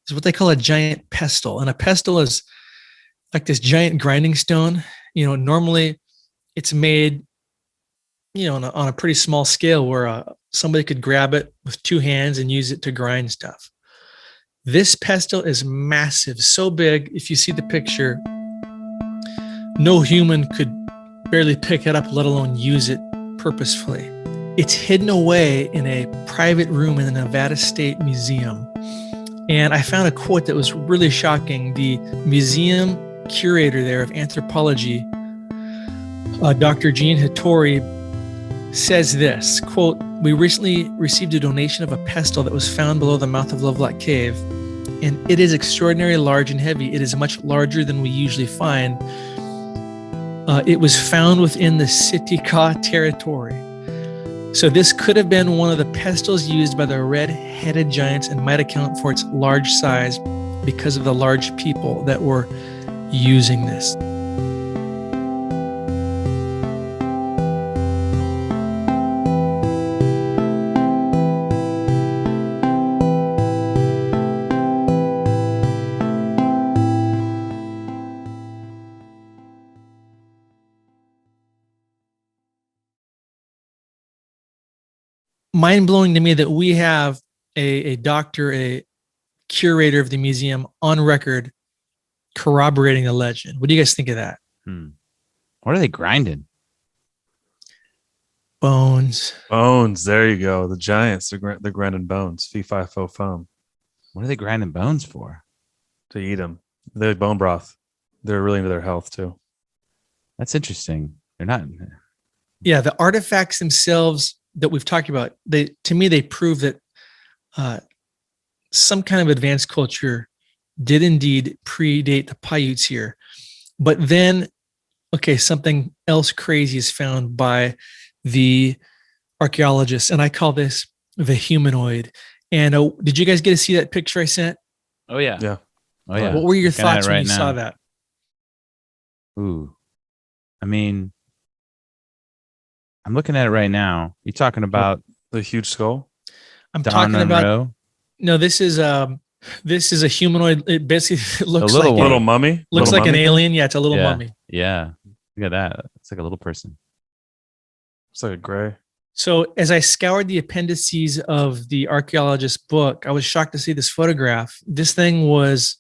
is what they call a giant pestle. And a pestle is like this giant grinding stone. Normally it's made, on a pretty small scale where somebody could grab it with two hands and use it to grind stuff. This pestle is massive, so big. If you see the picture, no human could barely pick it up, let alone use it purposefully. It's hidden away in a private room in the Nevada State Museum. And I found a quote that was really shocking. The museum curator there of anthropology, Dr. Jean Hattori, says this, quote, "We recently received a donation of a pestle that was found below the mouth of Lovelock Cave, and it is extraordinarily large and heavy. It is much larger than we usually find. It was found within the Sitka territory. So this could have been one of the pestles used by the red-headed giants and might account for its large size because of the large people that were using this." Mind-blowing to me that we have a doctor, a curator of the museum on record corroborating the legend. What do you guys think of that? What are they grinding? Bones. Bones. There you go. The giants, they're grinding bones. Fee, fi, fo, fum. What are they grinding bones for? To eat them. They're bone broth. They're really into their health too. That's interesting. They're not. Yeah, the artifacts themselves that we've talked about, to me, they prove that some kind of advanced culture did indeed predate the Paiutes here. But then, something else crazy is found by the archaeologists, and I call this the humanoid. And did you guys get to see that picture I sent? Oh, yeah. Yeah. Oh, yeah. What were your thoughts when you saw that? Ooh. I mean, I'm looking at it right now. You're talking about the huge skull? I'm talking about. No, this is a humanoid. It basically looks like a little mummy. Looks like an alien. Yeah, it's a little mummy. Yeah, look at that. It's like a little person. It's like a gray. So as I scoured the appendices of the archaeologist's book, I was shocked to see this photograph. This thing was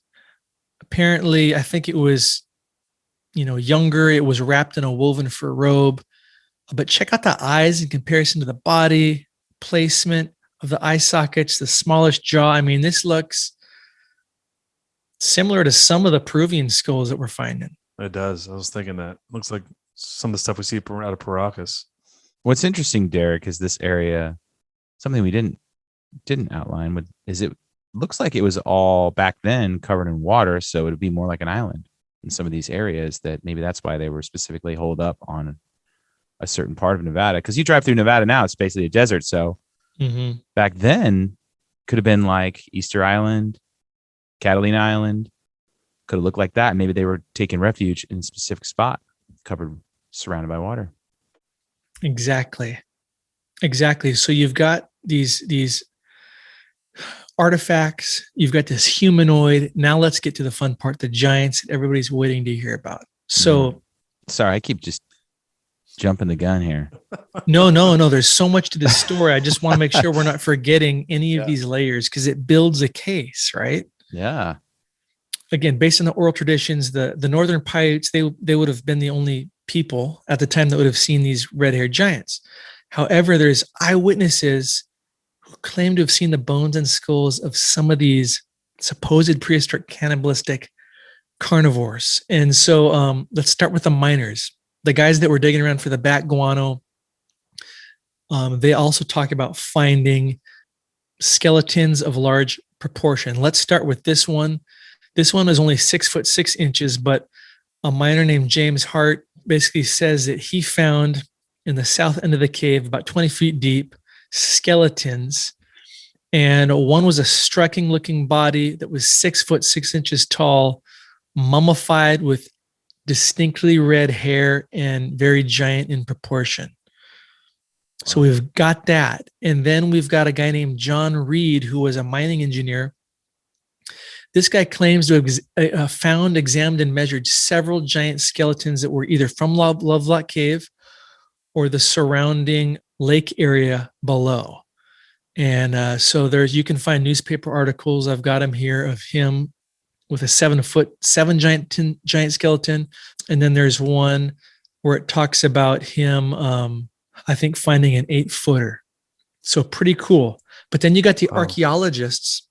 apparently, I think it was, younger. It was wrapped in a woven fur robe. But check out the eyes in comparison to the body, placement of the eye sockets, the smallest jaw. I mean, this looks similar to some of the Peruvian skulls that we're finding. It does. I was thinking that. Looks like some of the stuff we see out of Paracas. What's interesting, Derek, is this area, something we didn't outline, is it looks like it was all back then covered in water, so it would be more like an island in some of these areas. That maybe that's why they were specifically holed up on a certain part of Nevada, because you drive through Nevada now, it's basically a desert. So back then could have been like Easter Island, Catalina Island, could have looked like that. Maybe they were taking refuge in a specific spot surrounded by water. Exactly. So you've got these artifacts, you've got this humanoid. Now let's get to the fun part, the giants that everybody's waiting to hear about. So Sorry, I keep just jumping the gun here. No. There's so much to this story. I just want to make sure we're not forgetting any of these layers because it builds a case, right? Yeah. Again, based on the oral traditions, the Northern Paiutes, they would have been the only people at the time that would have seen these red-haired giants. However, there's eyewitnesses who claim to have seen the bones and skulls of some of these supposed prehistoric cannibalistic carnivores. And so let's start with the miners, the guys that were digging around for the bat guano. They also talk about finding skeletons of large proportion. Let's start with this one. This one is only 6'6", but a miner named James Hart basically says that he found in the south end of the cave, about 20 feet deep, skeletons. And one was a striking looking body that was 6'6" tall, mummified with distinctly red hair and very giant in proportion. So we've got that. And then we've got a guy named John Reed, who was a mining engineer. This guy claims to have found, examined, and measured several giant skeletons that were either from Lovelock Cave or the surrounding lake area below. And so you can find newspaper articles. I've got them here of him with a 7'7" giant skeleton. And then there's one where it talks about him, I think, finding an 8-footer. So pretty cool. But then you got the archaeologists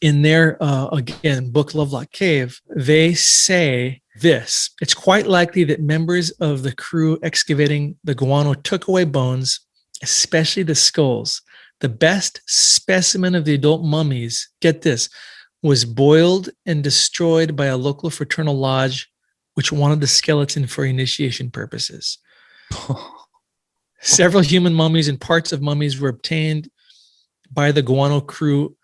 in their, again, book Lovelock Cave. They say this: it's quite likely that members of the crew excavating the guano took away bones, especially the skulls. The best specimen of the adult mummies, get this, was boiled and destroyed by a local fraternal lodge, which wanted the skeleton for initiation purposes. Several human mummies and parts of mummies were obtained by the guano crew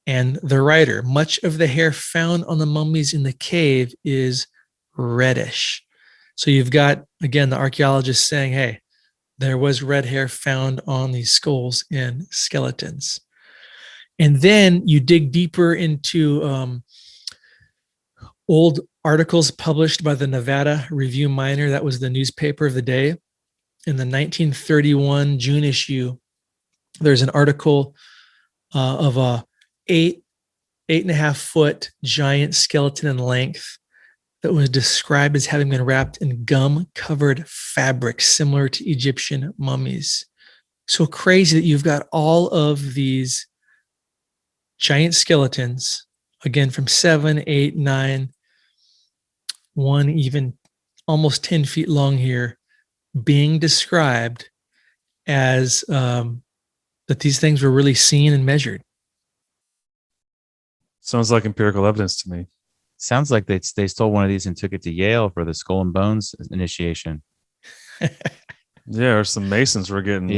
and the writer. Much of the hair found on the mummies in the cave is reddish. So you've got, again, the archaeologists saying, hey, there was red hair found on these skulls and skeletons. And then you dig deeper into old articles published by the Nevada Review Miner. That was the newspaper of the day. In the 1931 June issue, there's an article of a 8.5 foot giant skeleton in length that was described as having been wrapped in gum-covered fabric similar to Egyptian mummies. So crazy that you've got all of these giant skeletons, again, from 7, 8, 9, one even almost 10 feet long here, being described as that these things were really seen and measured. Sounds like empirical evidence to me. Sounds like they stole one of these and took it to Yale for the Skull and Bones initiation. Yeah, or some Masons were getting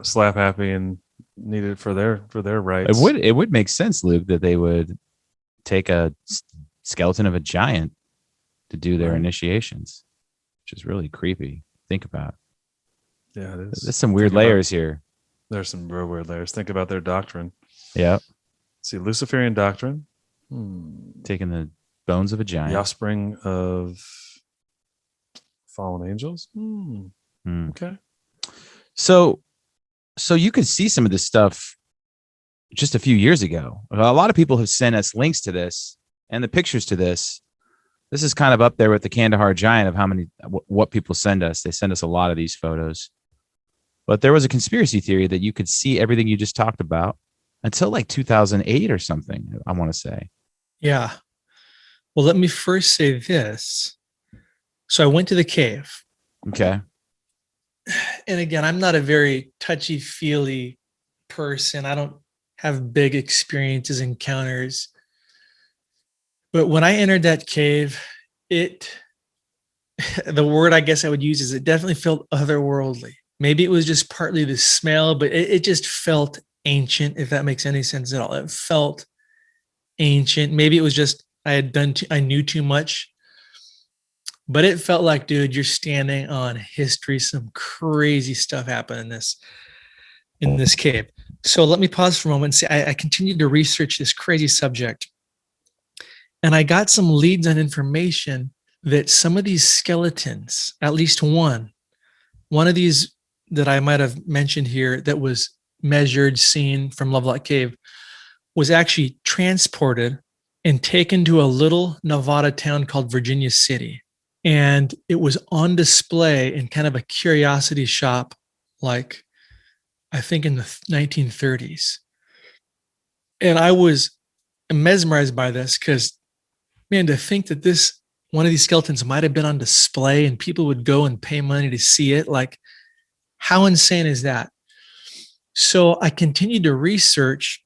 slap happy and needed for their rights. It would make sense, Luke, that they would take a skeleton of a giant to do their initiations, which is really creepy. Think about. Yeah, it is. There's some weird layers here. There's some real weird layers. Think about their doctrine. Yeah. See, Luciferian doctrine. Taking the bones of a giant. The offspring of fallen angels. Okay. So you could see some of this stuff just a few years ago. A lot of people have sent us links to this and the pictures to this. This is kind of up there with the Kandahar giant of what people send us. They send us a lot of these photos. But there was a conspiracy theory that you could see everything you just talked about until like 2008 or something, I want to say. Yeah. Well, let me first say this. So I went to the cave. Okay. And again, I'm not a very touchy-feely person. I don't have big experiences, encounters. But when I entered that cave, the word I guess I would use is it definitely felt otherworldly. Maybe it was just partly the smell, but it just felt ancient, if that makes any sense at all. It felt ancient. Maybe it was just I knew too much. But it felt like, dude, you're standing on history. Some crazy stuff happened in this cave. So let me pause for a moment and say I continued to research this crazy subject. And I got some leads on information that some of these skeletons, at least one of these that I might have mentioned here that was measured, seen from Lovelock Cave, was actually transported and taken to a little Nevada town called Virginia City. And it was on display in kind of a curiosity shop, like I think in the 1930s. And I was mesmerized by this because, man, to think that this one of these skeletons might have been on display and people would go and pay money to see it, like, how insane is that? So I continued to research,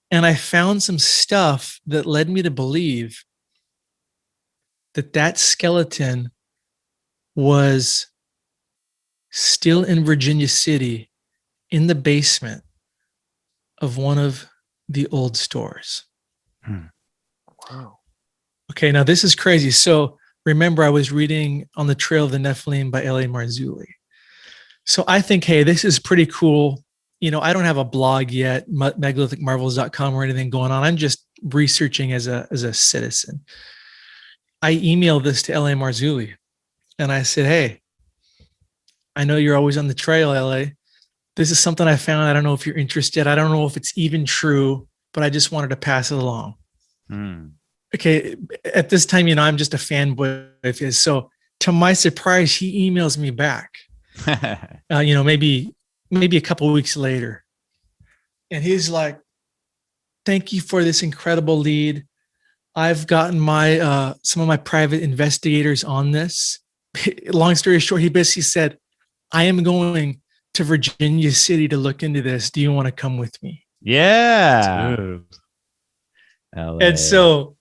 and I found some stuff that led me to believe that that skeleton was still in Virginia City in the basement of one of the old stores. Wow. Okay, now this is crazy. So remember, I was reading On the Trail of the Nephilim by L.A. Marzulli. So I think, hey, this is pretty cool. You know, I don't have a blog yet, megalithicmarvels.com or anything going on. I'm just researching as a citizen. I emailed this to L.A. Marzulli and I said, hey, I know you're always on the trail, L.A. This is something I found. I don't know if you're interested. I don't know if it's even true, but I just wanted to pass it along. Okay. At this time, you know, I'm just a fanboy of his. So to my surprise, he emails me back, you know, maybe a couple of weeks later. And he's like, thank you for this incredible lead. I've gotten my, some of my private investigators on this. Long story short, he basically said, I am going to Virginia City to look into this. Do you want to come with me? Yeah. Dude. And so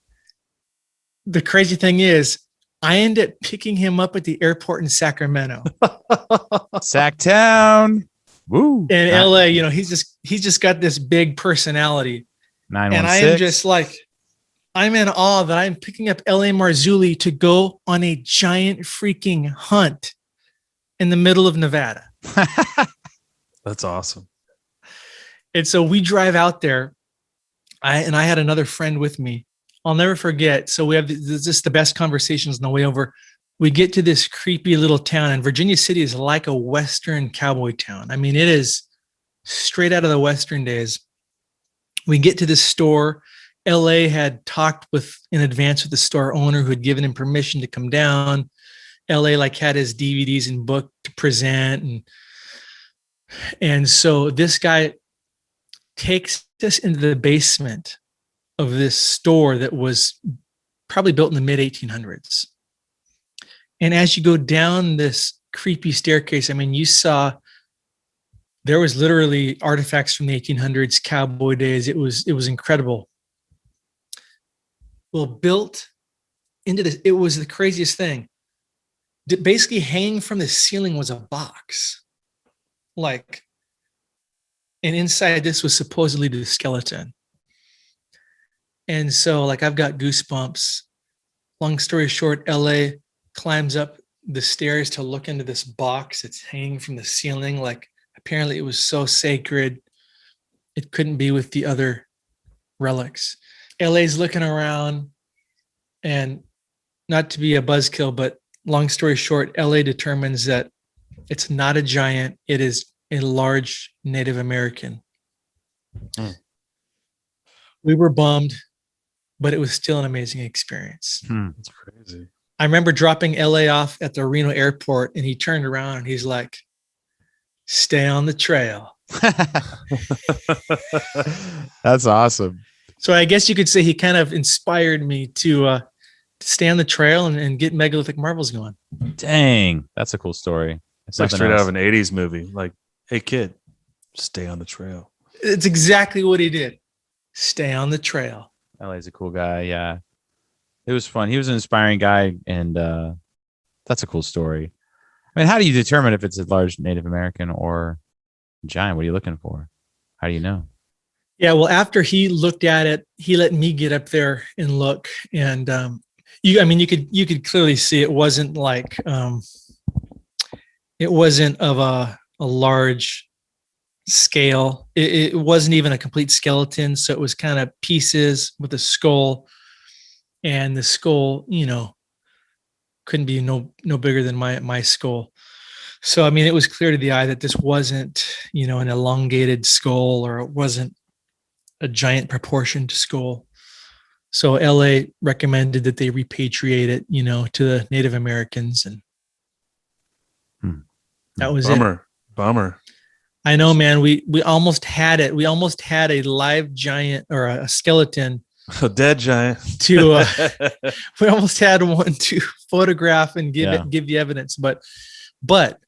the crazy thing is, I ended up picking him up at the airport in Sacramento. Sacktown. Woo. In LA, you know, he's just got this big personality. 916. And I am just like, I'm in awe that I'm picking up L.A. Marzulli to go on a giant freaking hunt in the middle of Nevada. That's awesome. And so we drive out there. I had another friend with me. I'll never forget. So we have just the best conversations on the way over. We get to this creepy little town, and Virginia City is like a Western cowboy town. I mean, it is straight out of the Western days. We get to this store. LA had talked in advance with the store owner who had given him permission to come down. LA like had his DVDs and book to present. And so this guy takes us into the basement of this store that was probably built in the mid 1800s. And as you go down this creepy staircase, I mean, you saw there was literally artifacts from the 1800s, cowboy days. It was incredible. Well, built into this, it was the craziest thing. Basically hanging from the ceiling was a box. Like, and inside this was supposedly the skeleton. And so, like, I've got goosebumps. Long story short, LA climbs up the stairs to look into this box that's hanging from the ceiling. Like, apparently it was so sacred, it couldn't be with the other relics. LA's looking around, and not to be a buzzkill, but long story short, LA determines that it's not a giant, it is a large Native American. We were bummed, but it was still an amazing experience. That's crazy. I remember dropping LA off at the Reno airport, and he turned around and he's like, stay on the trail. That's awesome. So I guess you could say he kind of inspired me to stay on the trail and get Megalithic Marvels going. Dang, that's a cool story. It's like straight out of an 80s movie. Like, hey, kid, stay on the trail. It's exactly what he did. Stay on the trail. LA's a cool guy. Yeah. It was fun. He was an inspiring guy, and that's a cool story. I mean, how do you determine if it's a large Native American or giant? What are you looking for? How do you know? Yeah, well, after he looked at it, he let me get up there and look. And you could clearly see it wasn't like it wasn't of a large scale. It wasn't even a complete skeleton. So it was kind of pieces with a skull, and the skull, you know, couldn't be no bigger than my skull. So I mean, it was clear to the eye that this wasn't, an elongated skull, or it wasn't a giant proportioned skull. So LA recommended that they repatriate it, to the Native Americans, and that was it. Bummer. I know, man. We almost had it. We almost had a live giant, or a skeleton. A dead giant. We almost had one to photograph and give the evidence. But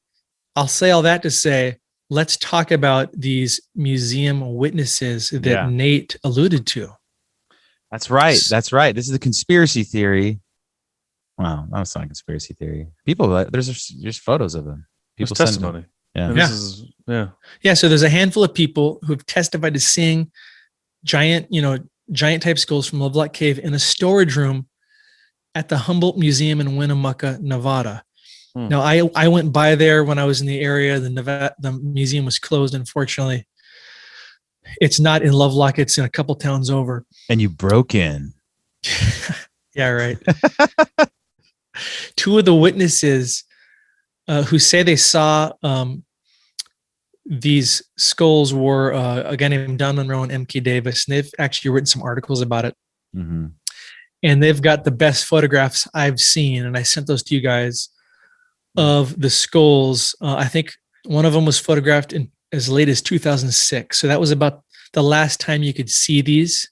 I'll say all that to say, let's talk about these museum witnesses that Nate alluded to. That's right. This is a conspiracy theory. Well, that's not a conspiracy theory. People, there's photos of them. People's testimony. Yeah. So there's a handful of people who have testified to seeing giant type skulls from Lovelock Cave in a storage room at the Humboldt Museum in Winnemucca, Nevada. Now, I went by there when I was in the area. The museum was closed, unfortunately. It's not in Lovelock. It's in a couple towns over. And you broke in. Yeah, right. Two of the witnesses who say they saw these skulls were a guy named Don Monroe and M.K. Davis. And they've actually written some articles about it. Mm-hmm. And they've got the best photographs I've seen. And I sent those to you guys of the skulls. I think one of them was photographed in as late as 2006. So that was about the last time you could see these.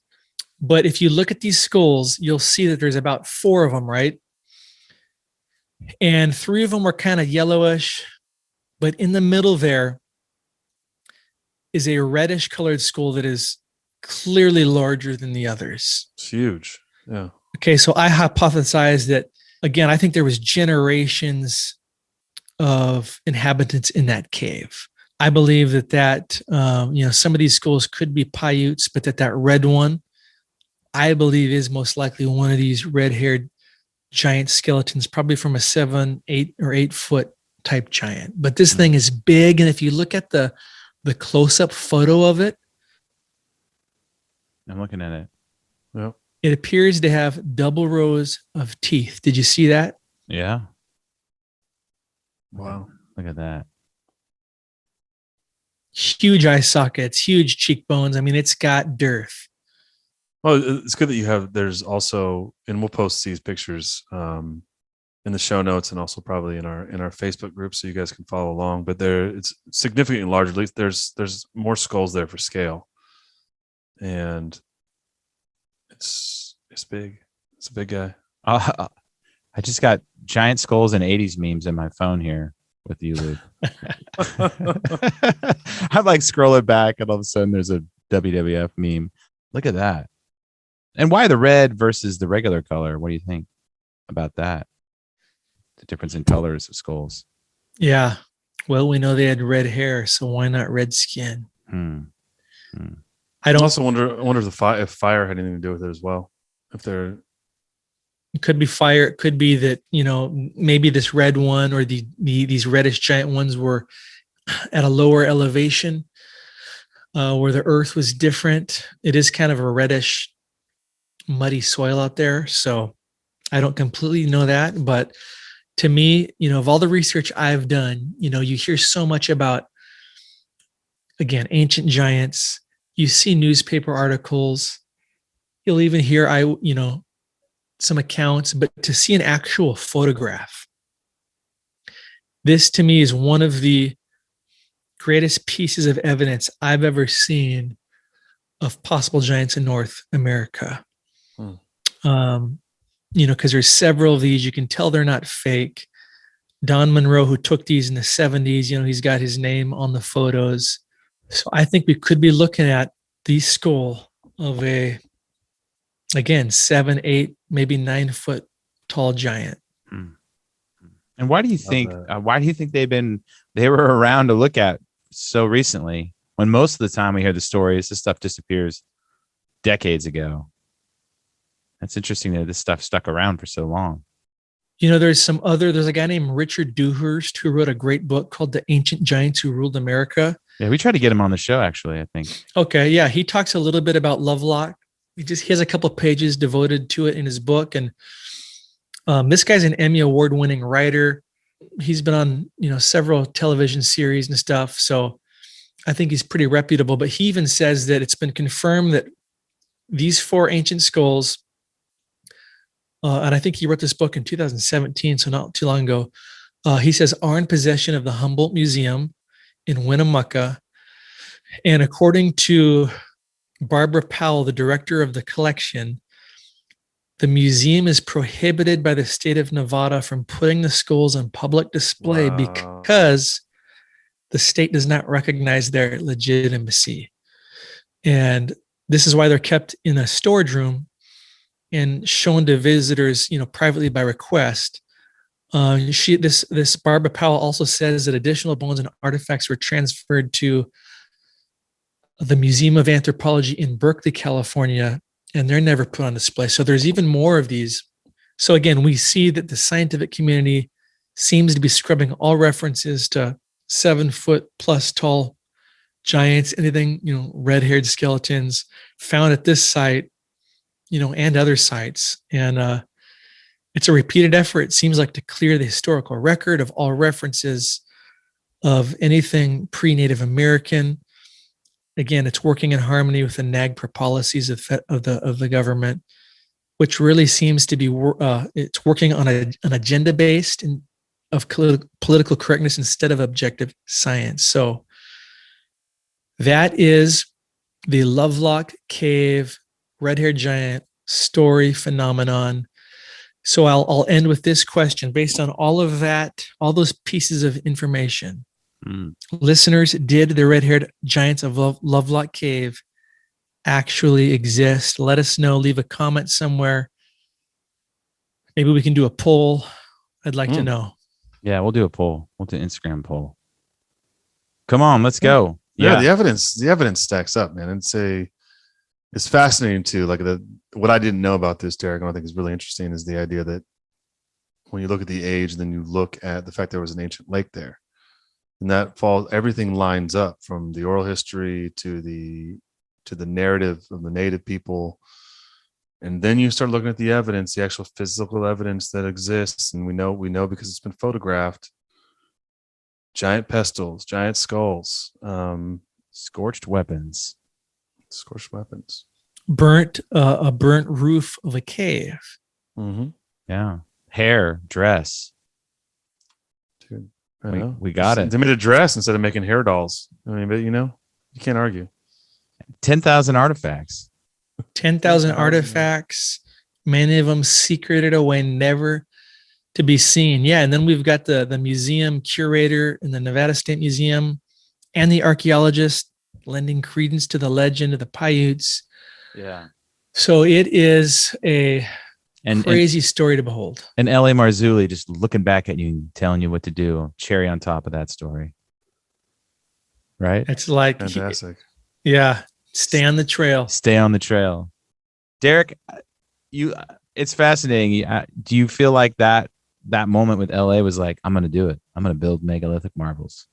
But if you look at these skulls, you'll see that there's about 4 of them, right? And 3 of them were kind of yellowish, but in the middle there is a reddish colored skull that is clearly larger than the others. It's huge. Yeah. Okay. So I hypothesized that, again, I think there was generations of inhabitants in that cave. I believe that some of these skulls could be Paiutes, but that red one, I believe, is most likely one of these red-haired giant skeletons, probably from a 7, 8, or 8 foot type giant. But this thing is big, and if you look at the close-up photo of it, I'm looking at it. Yep. It appears to have double rows of teeth. Did you see that? Yeah. Wow. Look at that. huge eye sockets, huge cheekbones. I mean, it's got girth. Well, it's good that you have, there's also, and we'll post these pictures in the show notes and also probably in our Facebook group so you guys can follow along, but it's significantly larger. At least there's more skulls there for scale. And it's big. It's a big guy. I just got giant skulls and 80s memes in my phone here with you, Luke. I'm like scrolling back and all of a sudden there's a WWF meme. Look at that. And why the red versus the regular color? What do you think about that? The difference in colors of skulls. Yeah. Well, we know they had red hair, so why not red skin? I also wonder if fire had anything to do with it as well. If they're, it could be fire. It could be that, maybe this red one or these reddish giant ones were at a lower elevation where the earth was different. It is kind of a reddish, muddy soil out there. So I don't completely know that. But to me, of all the research I've done, you hear so much about, again, ancient giants. You see newspaper articles. You'll even hear, some accounts, but to see an actual photograph, this to me is one of the greatest pieces of evidence I've ever seen of possible giants in North America. Because there's several of these, you can tell they're not fake. Don Monroe, who took these in the 70s, he's got his name on the photos. So I think we could be looking at the skull of a, again, 7, 8, maybe 9 foot tall giant. And why do you think? Why do you think they were around to look at so recently? When most of the time we hear the stories, this stuff disappears decades ago. That's interesting that this stuff stuck around for so long. There's a guy named Richard Dewhurst who wrote a great book called The Ancient Giants Who Ruled America. Yeah, we tried to get him on the show, actually, I think. Okay, yeah. He talks a little bit about Lovelock. He has a couple of pages devoted to it in his book. And This guy's an Emmy award-winning writer. He's been on, several television series and stuff. So I think he's pretty reputable, but he even says that it's been confirmed that these 4 ancient skulls, and I think he wrote this book in 2017, so not too long ago. He says are in possession of the Humboldt Museum in Winnemucca. And according to Barbara Powell, the director of the collection, the museum is prohibited by the state of Nevada from putting the skulls on public display because the state does not recognize their legitimacy. And this is why they're kept in a storage room and shown to visitors, privately by request. This Barbara Powell also says that additional bones and artifacts were transferred to the Museum of Anthropology in Berkeley, California, and they're never put on display. So there's even more of these. So again, we see that the scientific community seems to be scrubbing all references to 7-foot plus tall giants, anything, red-haired skeletons found at this site, and other sites. And it's a repeated effort, it seems like, to clear the historical record of all references of anything pre-Native American. Again, it's working in harmony with the NAGPRA policies of the government, which really seems to be it's working on an agenda based of political correctness instead of objective science. So that is the Lovelock Cave red-haired giant story phenomenon. So I'll end with this question based on all of that, all those pieces of information. Listeners, did the red-haired giants of Lovelock Cave actually exist? Let us know. Leave a comment somewhere. Maybe we can do a poll. I'd like to know. Yeah, we'll do a poll. We'll do an Instagram poll. Come on, let's go. Yeah, the evidence stacks up, man. It's fascinating too. Like what I didn't know about this, Derek, and I think is really interesting, is the idea that when you look at the age, and then you look at the fact there was an ancient lake there. And that everything lines up from the oral history to the narrative of the native people. And then you start looking at the evidence, the actual physical evidence that exists. And we know because it's been photographed. Giant pestles, giant skulls, scorched weapons, a burnt roof of a cave. Mm-hmm. Yeah. Hair, dress. Dude. We got it. They made a dress instead of making hair dolls. I mean, but you can't argue. 10,000 artifacts. 10,000 artifacts. Many of them secreted away, never to be seen. Yeah, and then we've got the museum curator in the Nevada State Museum and the archaeologist lending credence to the legend of the Paiutes. Yeah. So it is a crazy story to behold. And L.A. Marzulli just looking back at you and telling you what to do. Cherry on top of that story. Right? It's like, fantastic. Yeah. Stay on the trail. Stay on the trail. Derek, it's fascinating. Do you feel like that moment with L.A. was like, I'm going to do it. I'm going to build megalithic marvels.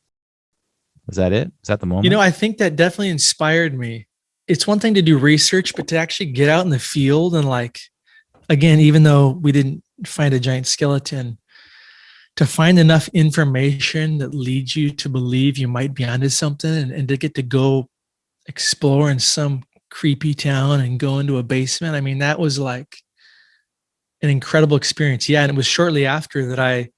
Was that it? Was that the moment? I think that definitely inspired me. It's one thing to do research, but to actually get out in the field and again, even though we didn't find a giant skeleton, to find enough information that leads you to believe you might be onto something, and to get to go explore in some creepy town and go into a basement. I mean, that was like an incredible experience. Yeah. And it was shortly after that I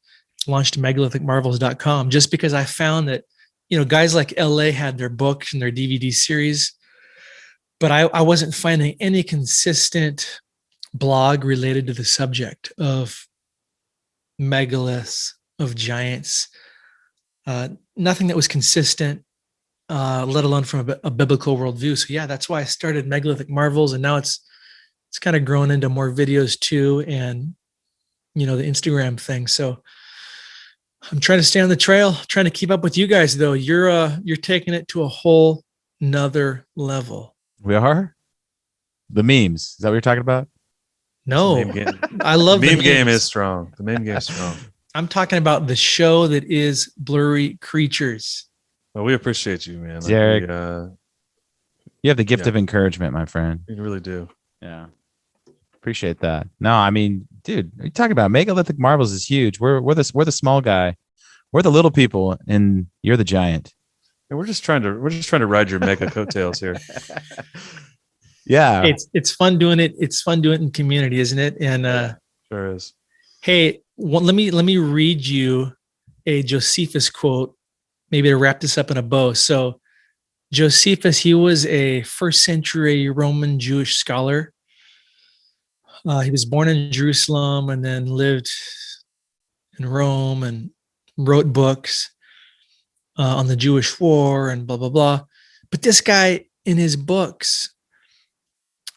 launched megalithicmarvels.com, just because I found that, guys like LA had their books and their DVD series, but I wasn't finding any consistent blog related to the subject of megaliths, of giants, nothing that was consistent, let alone from a biblical worldview. So yeah, that's why I started Megalithic Marvels, and now it's kind of grown into more videos too, and the Instagram thing. So I'm trying to stay on the trail, trying to keep up with you guys though. You're taking it to a whole nother level. We are? The memes. Is that what you're talking about? No, I love the meme game is strong. The meme game is strong. I'm talking about the show that is Blurry Creatures. Well, we appreciate you, man. Derek, you have the gift of encouragement, my friend. You really do. Yeah. Appreciate that. No, I mean, dude, you talking about Megalithic Marvels is huge. We're the small guy. We're the little people, and you're the giant. And we're just trying to ride your mega coattails here. Yeah, it's fun doing it. It's fun doing it in community, isn't it? And sure is. hey, let me read you a Josephus quote, maybe to wrap this up in a bow. So Josephus, he was a first century Roman Jewish scholar. He was born in Jerusalem and then lived in Rome and wrote books on the Jewish war and blah, blah, blah. But this guy in his books,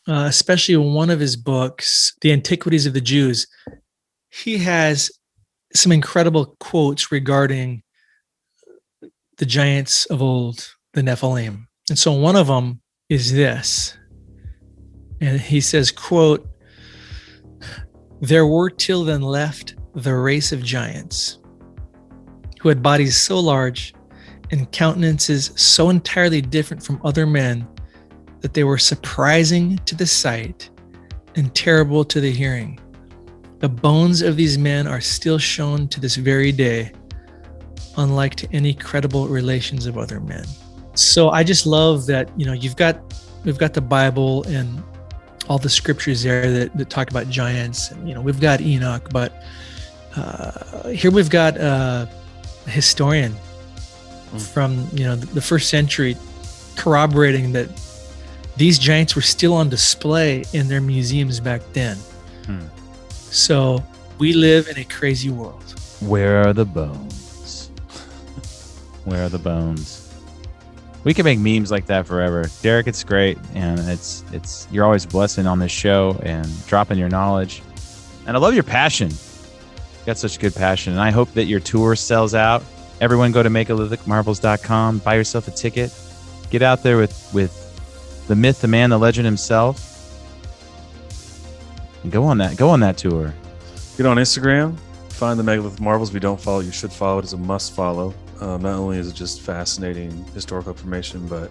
especially one of his books, The Antiquities of the Jews, he has some incredible quotes regarding the giants of old, the Nephilim. And so one of them is this. And he says, quote, "There were till then left the race of giants who had bodies so large and countenances so entirely different from other men that they were surprising to the sight and terrible to the hearing. The bones of these men are still shown to this very day, unlike to any credible relations of other men." So I just love that, we've got the Bible and all the scriptures there that talk about giants, and we've got Enoch, but here we've got a historian from the first century corroborating that these giants were still on display in their museums back then. So we live in a crazy world. Where are the bones? Where are the bones? We can make memes like that forever. Derek, it's great. And it's you're always blessing on this show and dropping your knowledge. And I love your passion. You got such good passion. And I hope that your tour sells out. Everyone go to megalithic.marvels.com, buy yourself a ticket. Get out there with the myth, the man, the legend himself. And go on that tour. Get on Instagram, find the Megalithic Marvels. If you don't follow, you should follow. It is a must follow. Not only is it just fascinating historical information, but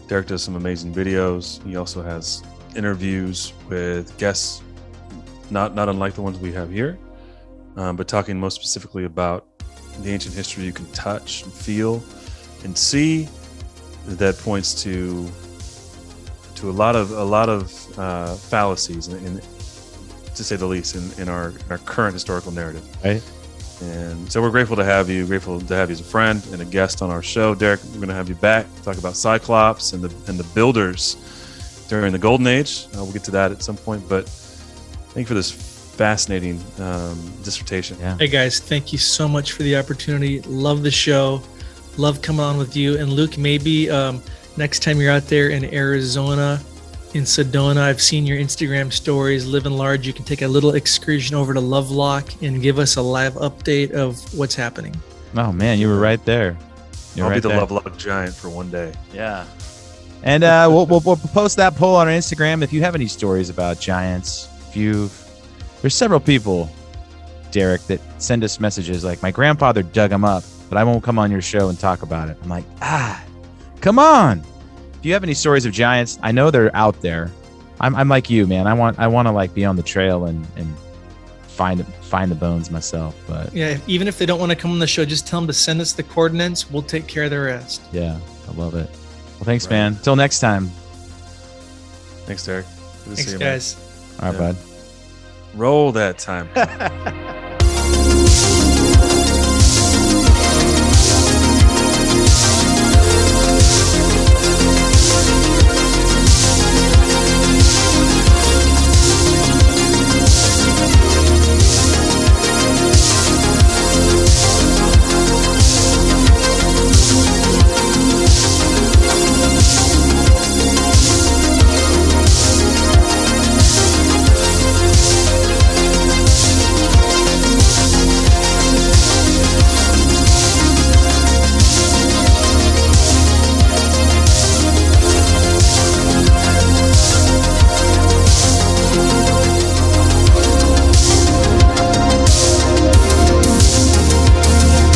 Derek does some amazing videos. He also has interviews with guests, not unlike the ones we have here, but talking most specifically about the ancient history you can touch and feel and see. That points to a lot of fallacies, in to say the least, in our current historical narrative. Right. And so we're grateful to have you as a friend and a guest on our show. Derek, we're going to have you back to talk about Cyclops and the builders during the Golden Age. We'll get to that at some point, but thank you for this fascinating dissertation. Yeah. Hey guys, thank you so much for the opportunity. Love the show. Love coming on with you. And Luke, maybe next time you're out there in Arizona, in Sedona, I've seen your Instagram stories, living large. You can take a little excursion over to Lovelock and give us a live update of what's happening. Oh man, you were right there. I'll be the Lovelock giant for one day. Yeah. And we'll post that poll on our Instagram. If you have any stories about giants, there's several people, Derek, that send us messages like, my grandfather dug them up, but I won't come on your show and talk about it. I'm like, come on. If you have any stories of giants, I know they're out there. I'm like you, man. I want to like be on the trail and find the bones myself. But yeah, even if they don't want to come on the show, just tell them to send us the coordinates. We'll take care of the rest. Yeah, I love it. Well, thanks, man. Till next time. Thanks, Derek. Thanks, guys. All right, bud. Roll that time.